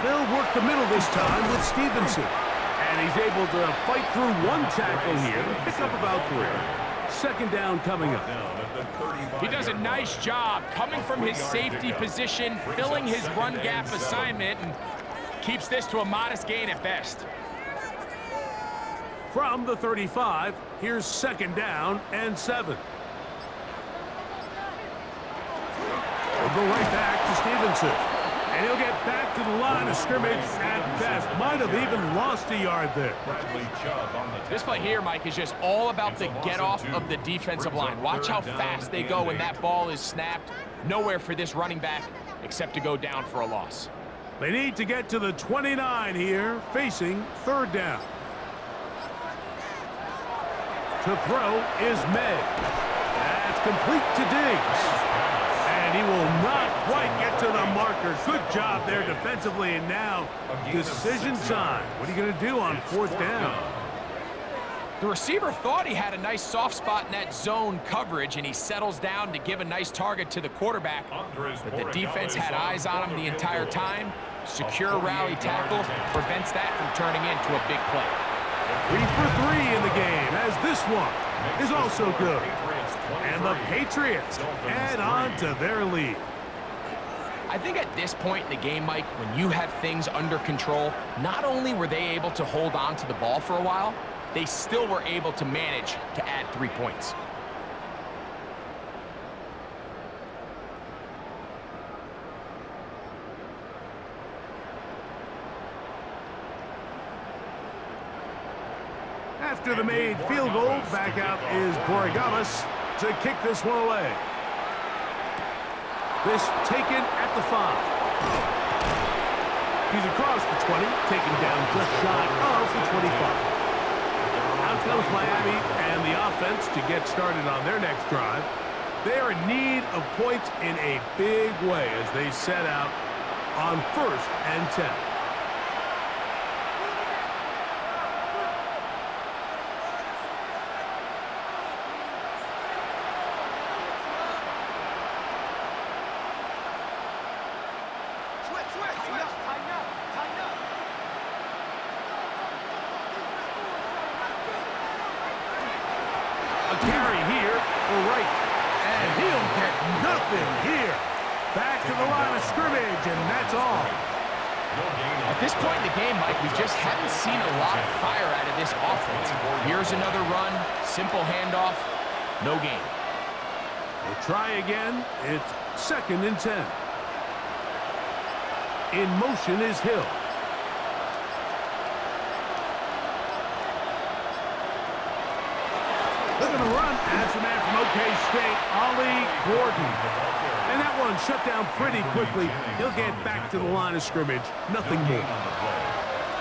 They'll work the middle this time with Stevenson. And he's able to fight through 1 tackle here, pick up about 3. 2nd down coming up. He does a nice job coming from his safety position, filling his run gap assignment, and keeps this to a modest gain at best. From the 35, here's 2nd down and 7. We'll go right back to Stevenson. And he'll get back to the line of scrimmage at best. Might have even lost a yard there. This play here, Mike, is just all about the get-off of the defensive line. Watch how fast they go when that ball is snapped. Nowhere for this running back except to go down for a loss. They need to get to the 29 here, facing 3rd down. To throw is May. That's complete to Diggs. And he will not quite get to the marker. Good job there defensively, and now decision time. What are you going to do on 4th down? The receiver thought he had a nice soft spot in that zone coverage, and he settles down to give a nice target to the quarterback. But the defense had eyes on him the entire time. Secure rally tackle prevents that from turning into a big play. 3 for 3 in the game, as this one is also good. And the Patriots add on to their lead. I think at this point in the game, Mike, when you have things under control, not only were they able to hold on to the ball for a while, they still were able to manage to add 3 points. After the made field goal, back out is Borregalis to kick this one away. This taken at the 5. He's across the 20, taken down just shy of the 25. Out comes Miami and the offense to get started on their next drive. They are in need of points in a big way as they set out on 1st and 10. Carry here for Wright, and he'll get nothing here. Back to the line of scrimmage, and that's all. At this point in the game, Mike, we just haven't seen a lot of fire out of this offense. Here's another run, simple handoff, no gain. We'll try again. It's 2nd and 10. In motion is Hill. Looking to run. That's the man from OK State, Ollie Gordon. And that one shut down pretty quickly. He'll get back to the line of scrimmage. Nothing more.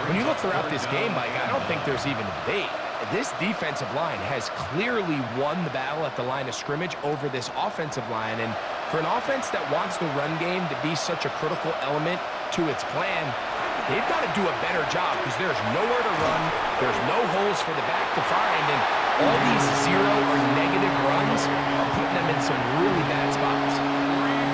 When you look throughout this game, Mike, I don't think there's even a debate. This defensive line has clearly won the battle at the line of scrimmage over this offensive line. And for an offense that wants the run game to be such a critical element to its plan, they've got to do a better job because there's nowhere to run, there's no holes for the back to find, and all these zero or negative runs are putting them in some really bad spots.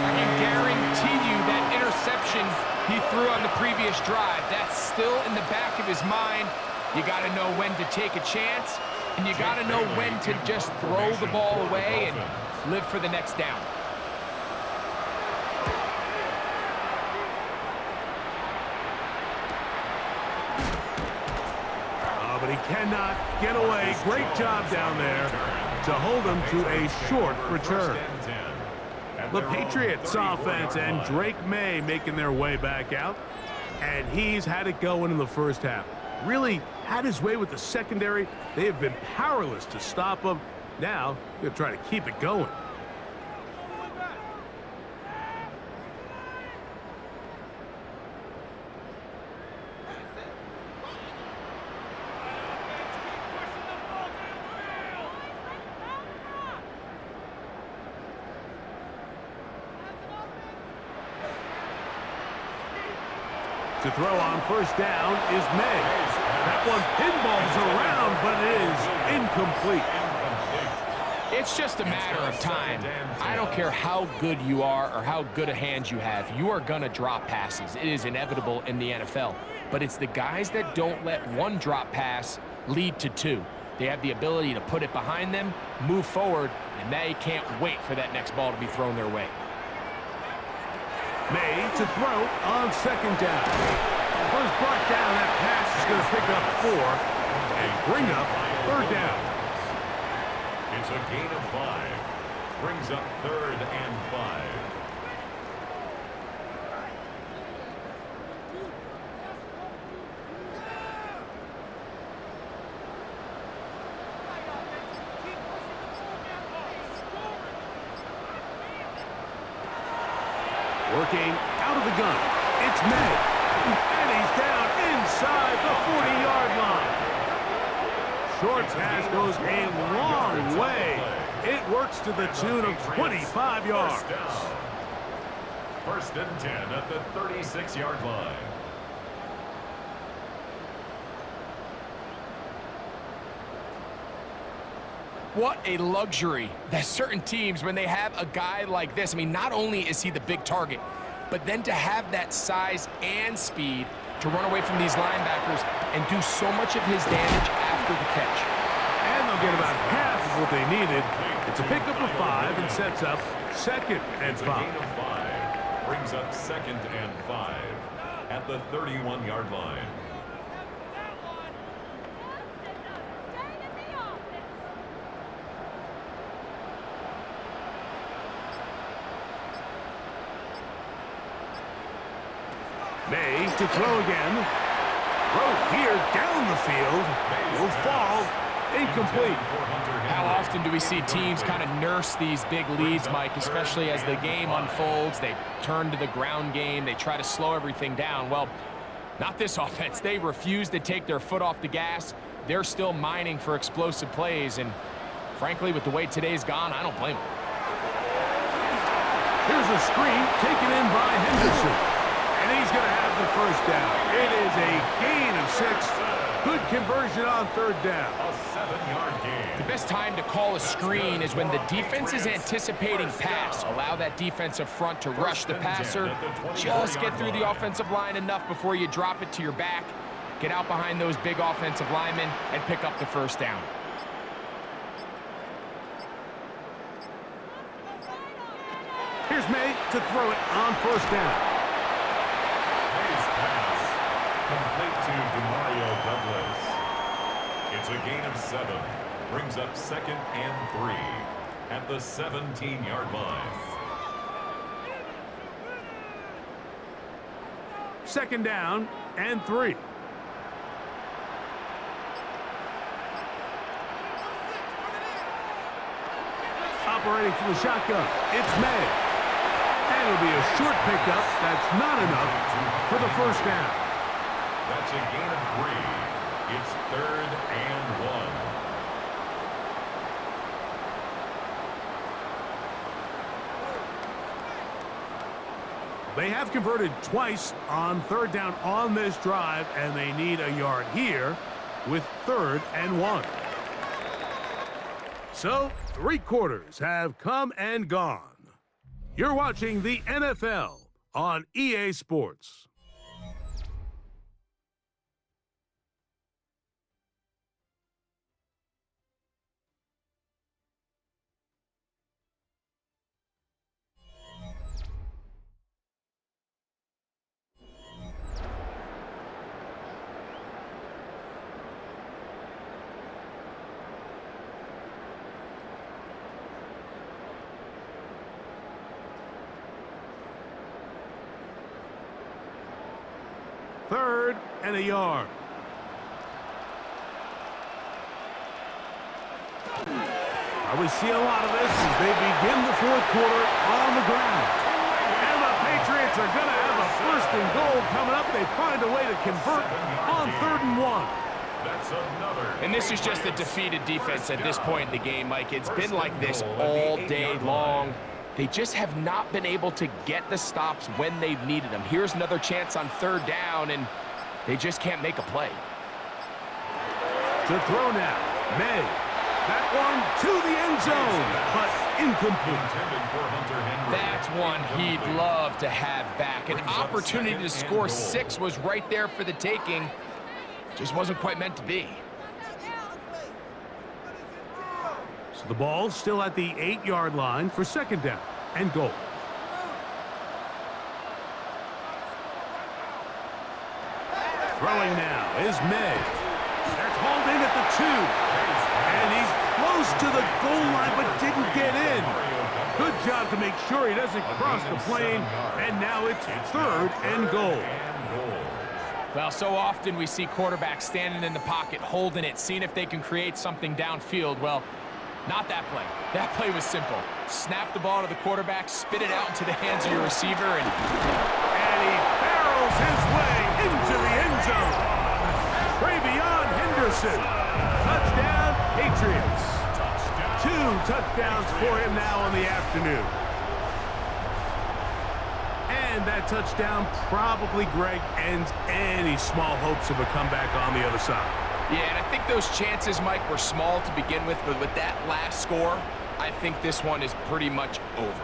I can guarantee you that interception he threw on the previous drive, that's still in the back of his mind. You got to know when to take a chance, and you got to know when to just throw the ball away and live for the next down. But he cannot get away. Great job down there to hold him to a short return. The Patriots offense and Drake May making their way back out. And he's had it going in the first half. Really had his way with the secondary. They have been powerless to stop him. Now, they're trying to keep it going. To throw on first down is May. That one pinballs around, but it is incomplete. It's just a matter of time. I don't care how good you are or how good a hand you have. You are going to drop passes. It is inevitable in the NFL. But it's the guys that don't let one drop pass lead to two. They have the ability to put it behind them, move forward, and they can't wait for that next ball to be thrown their way. May to throw on second down. First brought down, that pass is going to pick up 4 and bring up third down. It's a gain of 5. Brings up 3rd and 5. Working out of the gun. It's May. And he's down inside the 40-yard line. Short pass goes a long way. It works to the tune of 25 yards. First and 10 at the 36-yard line. What a luxury that certain teams, when they have a guy like this, I mean, not only is he the big target, but then to have that size and speed to run away from these linebackers and do so much of his damage after the catch. And they'll get about half of what they needed. It's a pickup of 5 and sets up 2nd and 5. Gain of 5 brings up 2nd and 5 at the 31-yard line. May to throw again. Throw here down the field. Will fall. Incomplete. How often do we see teams kind of nurse these big leads, Mike, especially as the game unfolds? They turn to the ground game. They try to slow everything down. Well, not this offense. They refuse to take their foot off the gas. They're still mining for explosive plays. And frankly, with the way today's gone, I don't blame them. Here's a screen taken in by Henderson. And he's going to have the first down. It is a gain of 6. Good conversion on third down. A 7-yard gain. The best time to call a screen is when the defense is anticipating pass. Allow that defensive front to rush the passer. Just get through the offensive line enough before you drop it to your back. Get out behind those big offensive linemen and pick up the first down. Here's May to throw it on first down. Complete to DeMario Douglas. It's a gain of 7. Brings up 2nd and 3 at the 17-yard line. 2nd down and 3. Operating from the shotgun, it's May. And it'll be a short pickup. That's not enough for the first down. That's a gain of 3. It's 3rd and 1. They have converted twice on 3rd down on this drive, and they need a yard here with 3rd and 1. So, 3 quarters have come and gone. You're watching the NFL on EA Sports. Third and a yard. We see a lot of this as they begin the 4th quarter on the ground. And the Patriots are going to have a 1st and goal coming up. They find a way to convert on 3rd and 1. That's another. And this is just a defeated defense at this point in the game, Mike. It's been like this all day long. They just have not been able to get the stops when they've needed them. Here's another chance on 3rd down, and they just can't make a play. To throw now, May. That one to the end zone, but incomplete. That's one he'd love to have back. An opportunity to score 6 was right there for the taking. Just wasn't quite meant to be. So the ball's still at the 8-yard line for 2nd down and goal. Throwing now is May. That's hauled in at the 2. And he's close to the goal line but didn't get in. Good job to make sure he doesn't cross the plane. And now it's 3rd and goal. Well, so often we see quarterbacks standing in the pocket, holding it, seeing if they can create something downfield. Well, not that play. That play was simple. Snap the ball to the quarterback, spit it out into the hands of your receiver, and he barrels his way into the end zone. Travion Henderson. Touchdown, Patriots. 2 touchdowns for him now in the afternoon. And that touchdown probably, Greg, ends any small hopes of a comeback on the other side. Yeah, and I think those chances, Mike, were small to begin with, but with that last score, I think this one is pretty much over.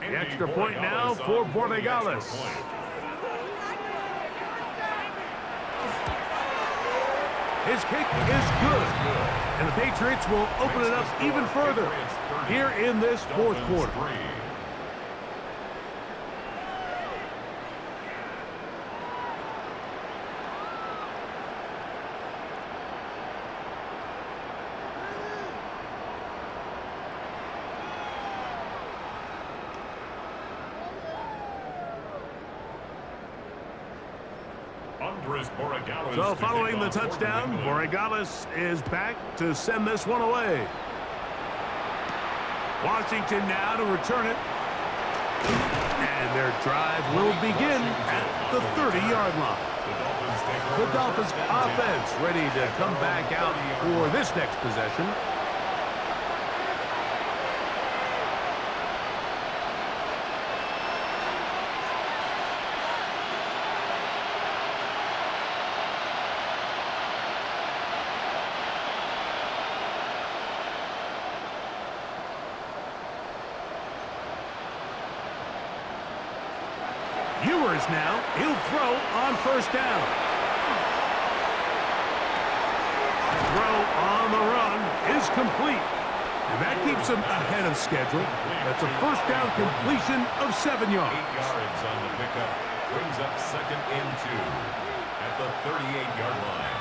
The extra point now for Borregales. His kick is good. And the Patriots will open it up even further here in this 4th quarter. So following the touchdown, Borregales is back to send this one away. Washington now to return it. And their drive will begin at the 30-yard line. The Dolphins offense ready to come back out for this next possession. Ewers now, he'll throw on 1st down. Throw on the run is complete. And that keeps him ahead of schedule. That's a 1st down completion of 7 yards. 8 yards on the pickup. Brings up 2nd and 2 at the 38-yard line.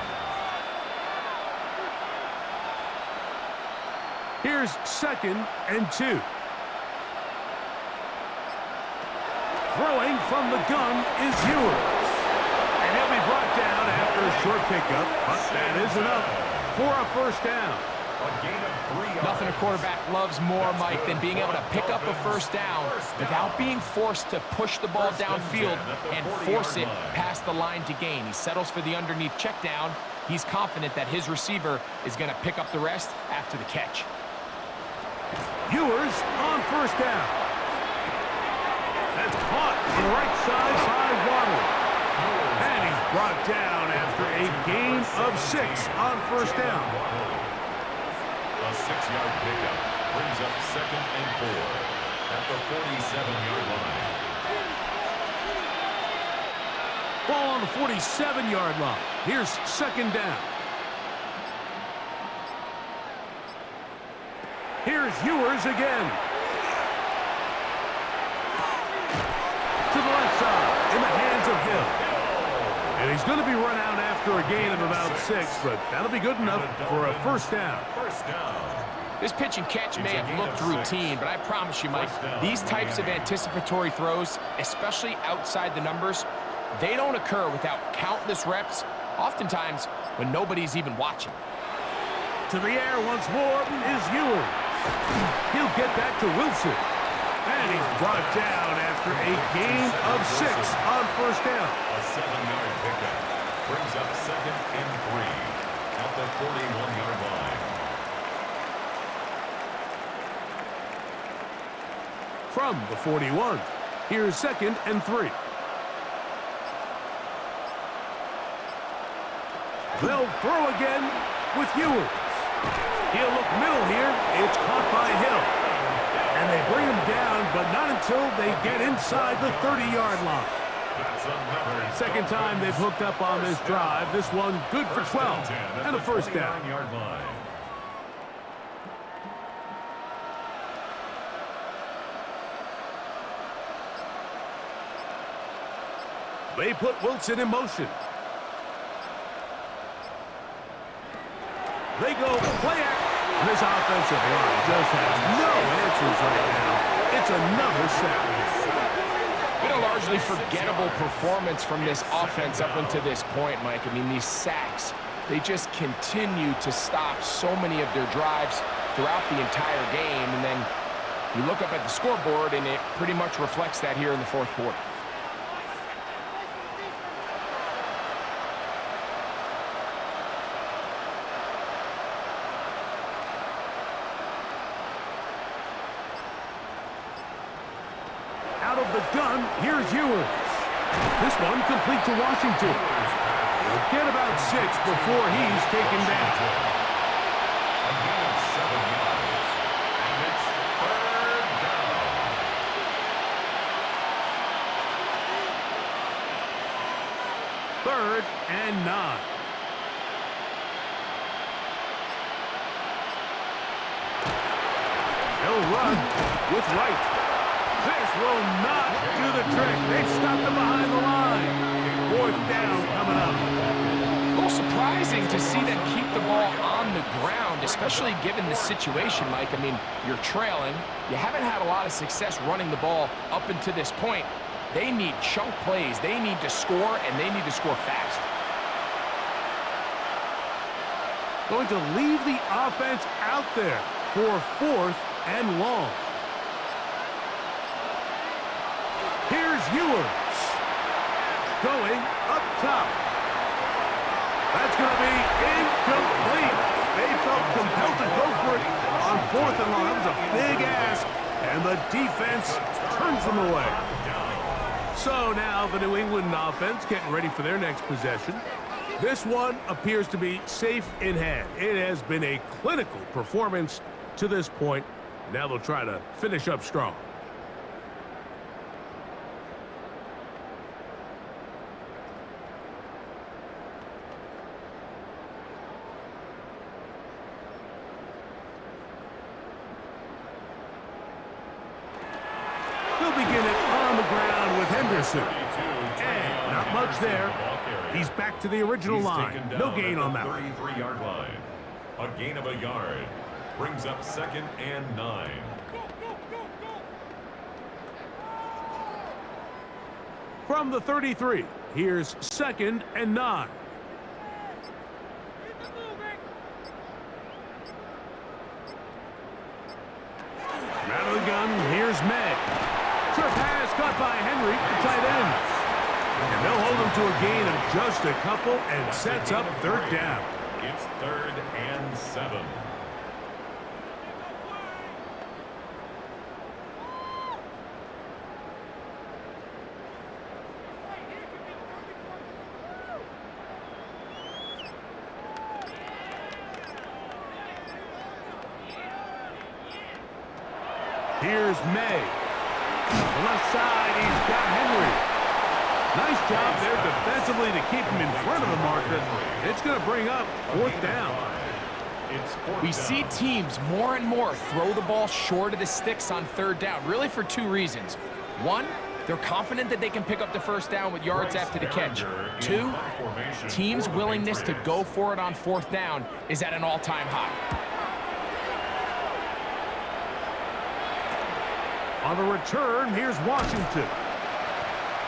Here's 2nd and 2. Throwing from the gun is Ewers. And he'll be brought down after a short pickup, but that is enough for a 1st down. A gain of 3 yards. Nothing a quarterback loves more, Mike, than being able to pick up a first down without being forced to push the ball downfield and force it past the line to gain. He settles for the underneath check down. He's confident that his receiver is going to pick up the rest after the catch. Ewers on first down. That's caught on the right side by Waddle. And he's brought down after a gain of 6 on first down. A 6-yard pickup brings up 2nd and 4 at the 47-yard line. Ball on the 47-yard line. Here's 2nd down. Here's Ewers again. To the left side, in the hands of Hill. And he's going to be run out after a gain of about 6, but that'll be good enough for a first down. First down. This pitch and catch may have looked routine, but I promise you, Mike, these types of anticipatory throws, especially outside the numbers, they don't occur without countless reps, oftentimes when nobody's even watching. To the air once more is Ewers. He'll get that to Wilson. And he's brought down after a gain of 6 on first down. A 7-yard pickup brings up 2nd and 3 at the 41-yard line. From the 41, here's 2nd and 3. They'll throw again with Ewers. He'll look middle here. It's caught by Hill. And they bring him down, but not until they get inside the 30-yard line. Second time they've hooked up on this drive. This one good for 12 and a first down. They put Wilson in motion. They go play action. This offensive line just has no answers right now. It's another sack. Been a largely forgettable performance from this offense up until this point, Mike. I mean, these sacks, they just continue to stop so many of their drives throughout the entire game. And then you look up at the scoreboard, and it pretty much reflects that here in the fourth quarter. Out of the gun, here's Ewers. This one complete to Washington. He'll get about 6 before he's taken down. A gain of 7 yards, and it's 3rd down. Third and 9. He'll run with Wright. This will not do the trick. They've stopped him behind the line. 4th down coming up. A little surprising to see them keep the ball on the ground, especially given the situation, Mike. I mean, you're trailing. You haven't had a lot of success running the ball up until this point. They need chunk plays. They need to score, and they need to score fast. Going to leave the offense out there for 4th and long. Here's Ewers. Going up top. That's going to be incomplete. They felt compelled to go for it on 4th and long. That was a big ask, and the defense turns them away. So now the New England offense getting ready for their next possession. This one appears to be safe in hand. It has been a clinical performance to this point. Now they'll try to finish up strong. They'll begin it on the ground with Henderson. And not much there. He's back to the original line. No gain on that. 33-yard line. A gain of a yard brings up 2nd and 9. From the 33, here's 2nd and 9. Out of the gun, here's May. Short pass caught by Henry, the tight end. And they'll hold him to a gain of just a couple and sets up third down. It's 3rd and 7. Here's May. On the left side, he's got Henry. Nice job there defensively to keep him in front of the marker. It's going to bring up 4th down. We see teams more and more throw the ball short of the sticks on 3rd down, really for 2 reasons. 1, they're confident that they can pick up the 1st down with yards after the catch. 2, teams' willingness to go for it on 4th down is at an all-time high. On the return, here's Washington.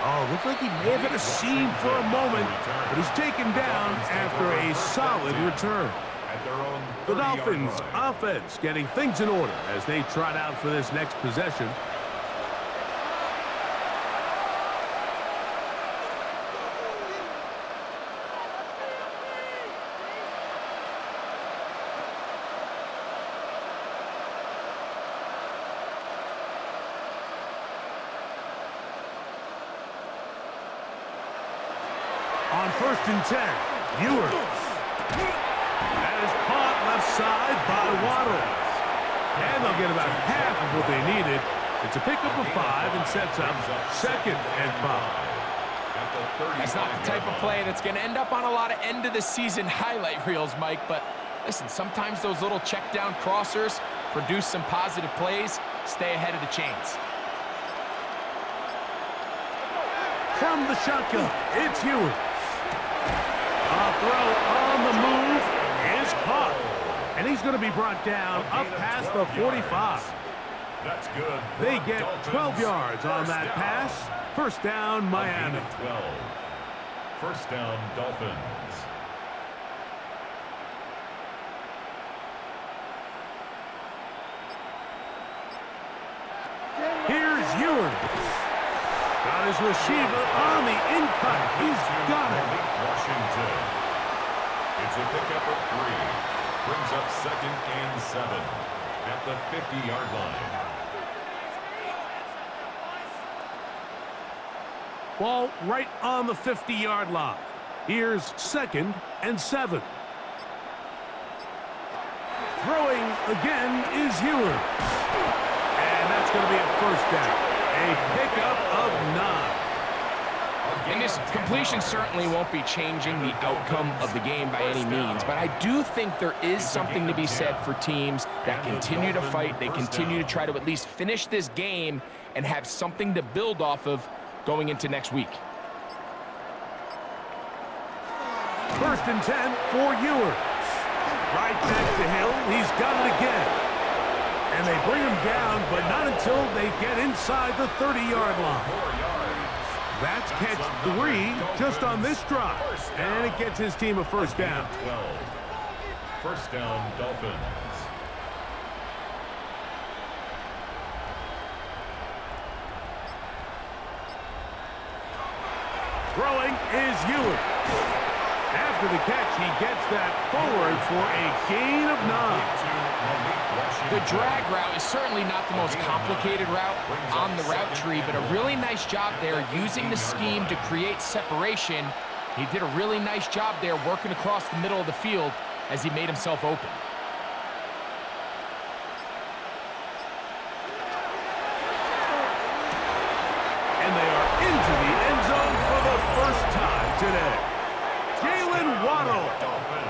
Oh, looked like he may have hit a seam for a moment, but he's taken down after a solid return. The Dolphins offense getting things in order as they trot out for this next possession. On 1st and 10, Ewers. That is caught left side by Waddle. And they'll get about half of what they needed. It's a pickup of 5 and sets up 2nd and 5. That's not the type of play that's going to end up on a lot of end-of-the-season highlight reels, Mike. But listen, sometimes those little check-down crossers produce some positive plays. Stay ahead of the chains. From the shotgun, it's Ewers. A throw on the move is caught. And he's going to be brought down up past the 45. That's good. They get 12 yards on that pass. 1st down, Miami. 12. 1st down, Dolphins. Here's Ewers. Got his receiver on the in-cut. He's got it. Washington. It's a pickup of 3. Brings up 2nd and 7 at the 50-yard line. Ball right on the 50-yard line. Here's 2nd and 7. Throwing again is Ewers. And that's going to be a 1st down. A pickup of 9. And this completion certainly won't be changing the outcome of the game by any means, but I do think there is something to be said for teams that continue to fight. They continue to try to at least finish this game and have something to build off of going into next week. 1st and 10 for Ewers. Right back to Hill. He's got it again. And they bring him down, but not until they get inside the 30-yard line. That's catch 3 just on this drive. And it gets his team a 1st down. 12. 1st down, Dolphins. Throwing is Ewers. After the catch, he gets that forward for a gain of 9. The drag route is certainly not the most complicated route on the route tree, but a really nice job there using the scheme to create separation. He did a really nice job there working across the middle of the field as he made himself open. And they are into the end zone for the 1st time today. Jalen Waddle.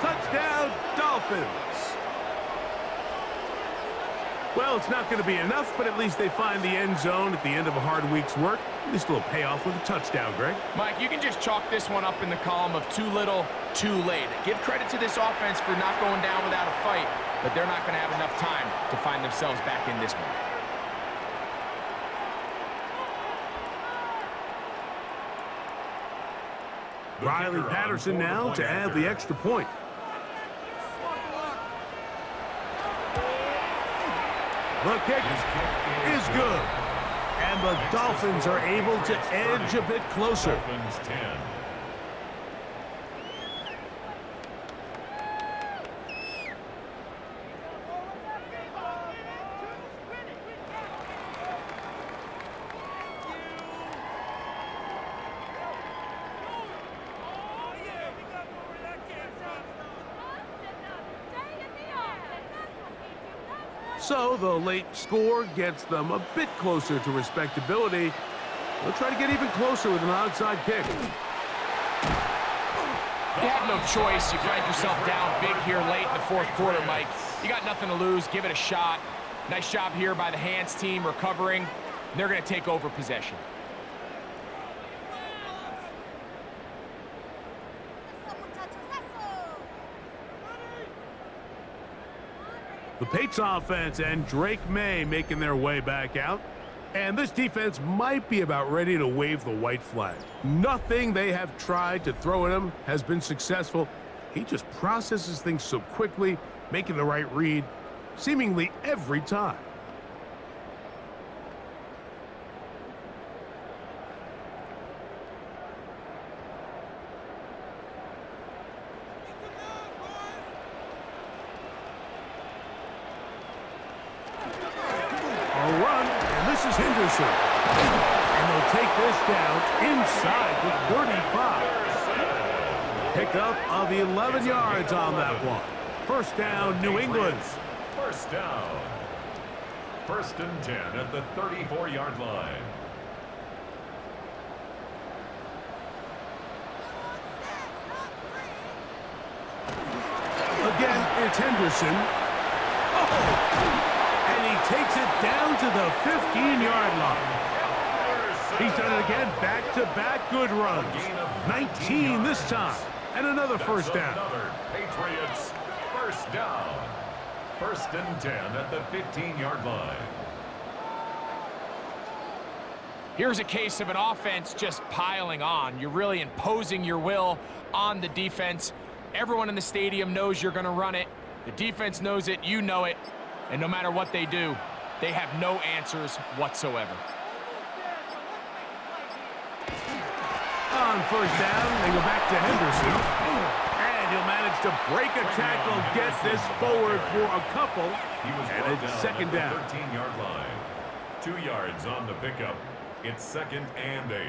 Touchdown, Dolphins. Well, it's not going to be enough, but at least they find the end zone at the end of a hard week's work. At least a little payoff with a touchdown, Greg. Mike, you can just chalk this one up in the column of too little, too late. Give credit to this offense for not going down without a fight, but they're not going to have enough time to find themselves back in this one. Riley Patterson now to add the extra point. The kick is good. And the Dolphins are able to edge a bit closer. Dolphins 10. So the late score gets them a bit closer to respectability. They'll try to get even closer with an onside kick. You have no choice. You find yourself down big here late in the fourth quarter, Mike. You got nothing to lose. Give it a shot. Nice job here by the hands team recovering. They're going to take over possession. The Patriots offense and Drake May making their way back out. And this defense might be about ready to wave the white flag. Nothing they have tried to throw at him has been successful. He just processes things so quickly, making the right read, seemingly every time. Henderson. And they'll take this down inside the 35. Pickup of 11 yards on that one. First down, New England. First down. First and 10 at the 34-yard line. Again, it's Henderson. And he takes it down to the 15-yard line. He's done it again, back-to-back good runs. 19 this time, and another first down. Another Patriots first down. First and 10 at the 15-yard line. Here's a case of an offense just piling on. You're really imposing your will on the defense. Everyone in the stadium knows you're going to run it. The defense knows it, you know it. And no matter what they do, they have no answers whatsoever. On first down, they go back to Henderson. And he'll manage to break a tackle, get this forward for a couple. And it's second down. 13-yard line. 2 yards on the pickup. It's second and 8.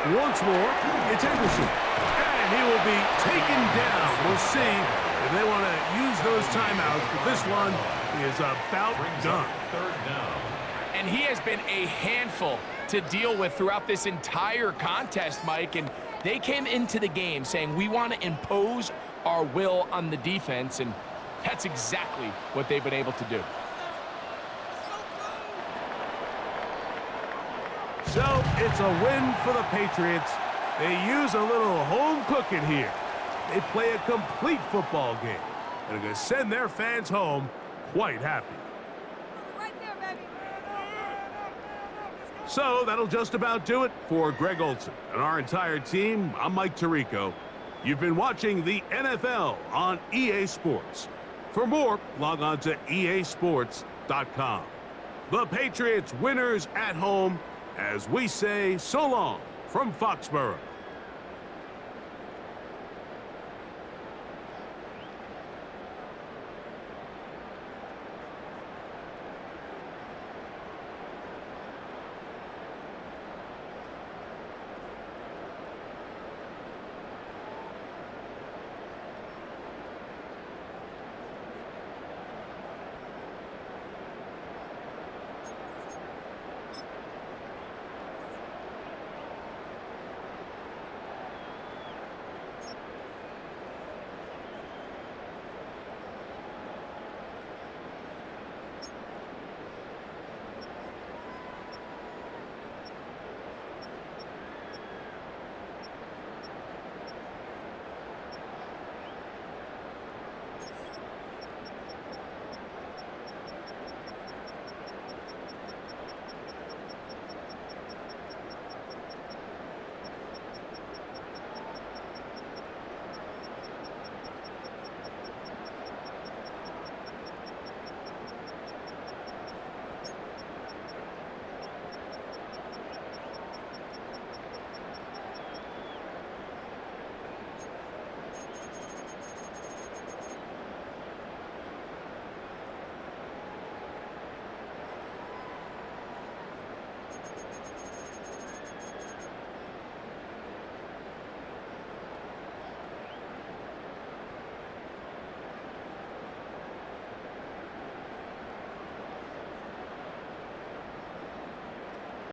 Once more, it's Henderson. And he will be taken down. We'll see if they want to use those timeouts, but this one is about done. Third down. And he has been a handful to deal with throughout this entire contest, Mike. And they came into the game saying, we want to impose our will on the defense. And that's exactly what they've been able to do. So it's a win for the Patriots. They use a little home cooking here. They play a complete football game. And are going to send their fans home quite happy. Right there, baby. So that'll just about do it for Greg Olson and our entire team. I'm Mike Tirico. You've been watching the NFL on EA Sports. For more, log on to easports.com. The Patriots winners at home, as we say so long from Foxborough.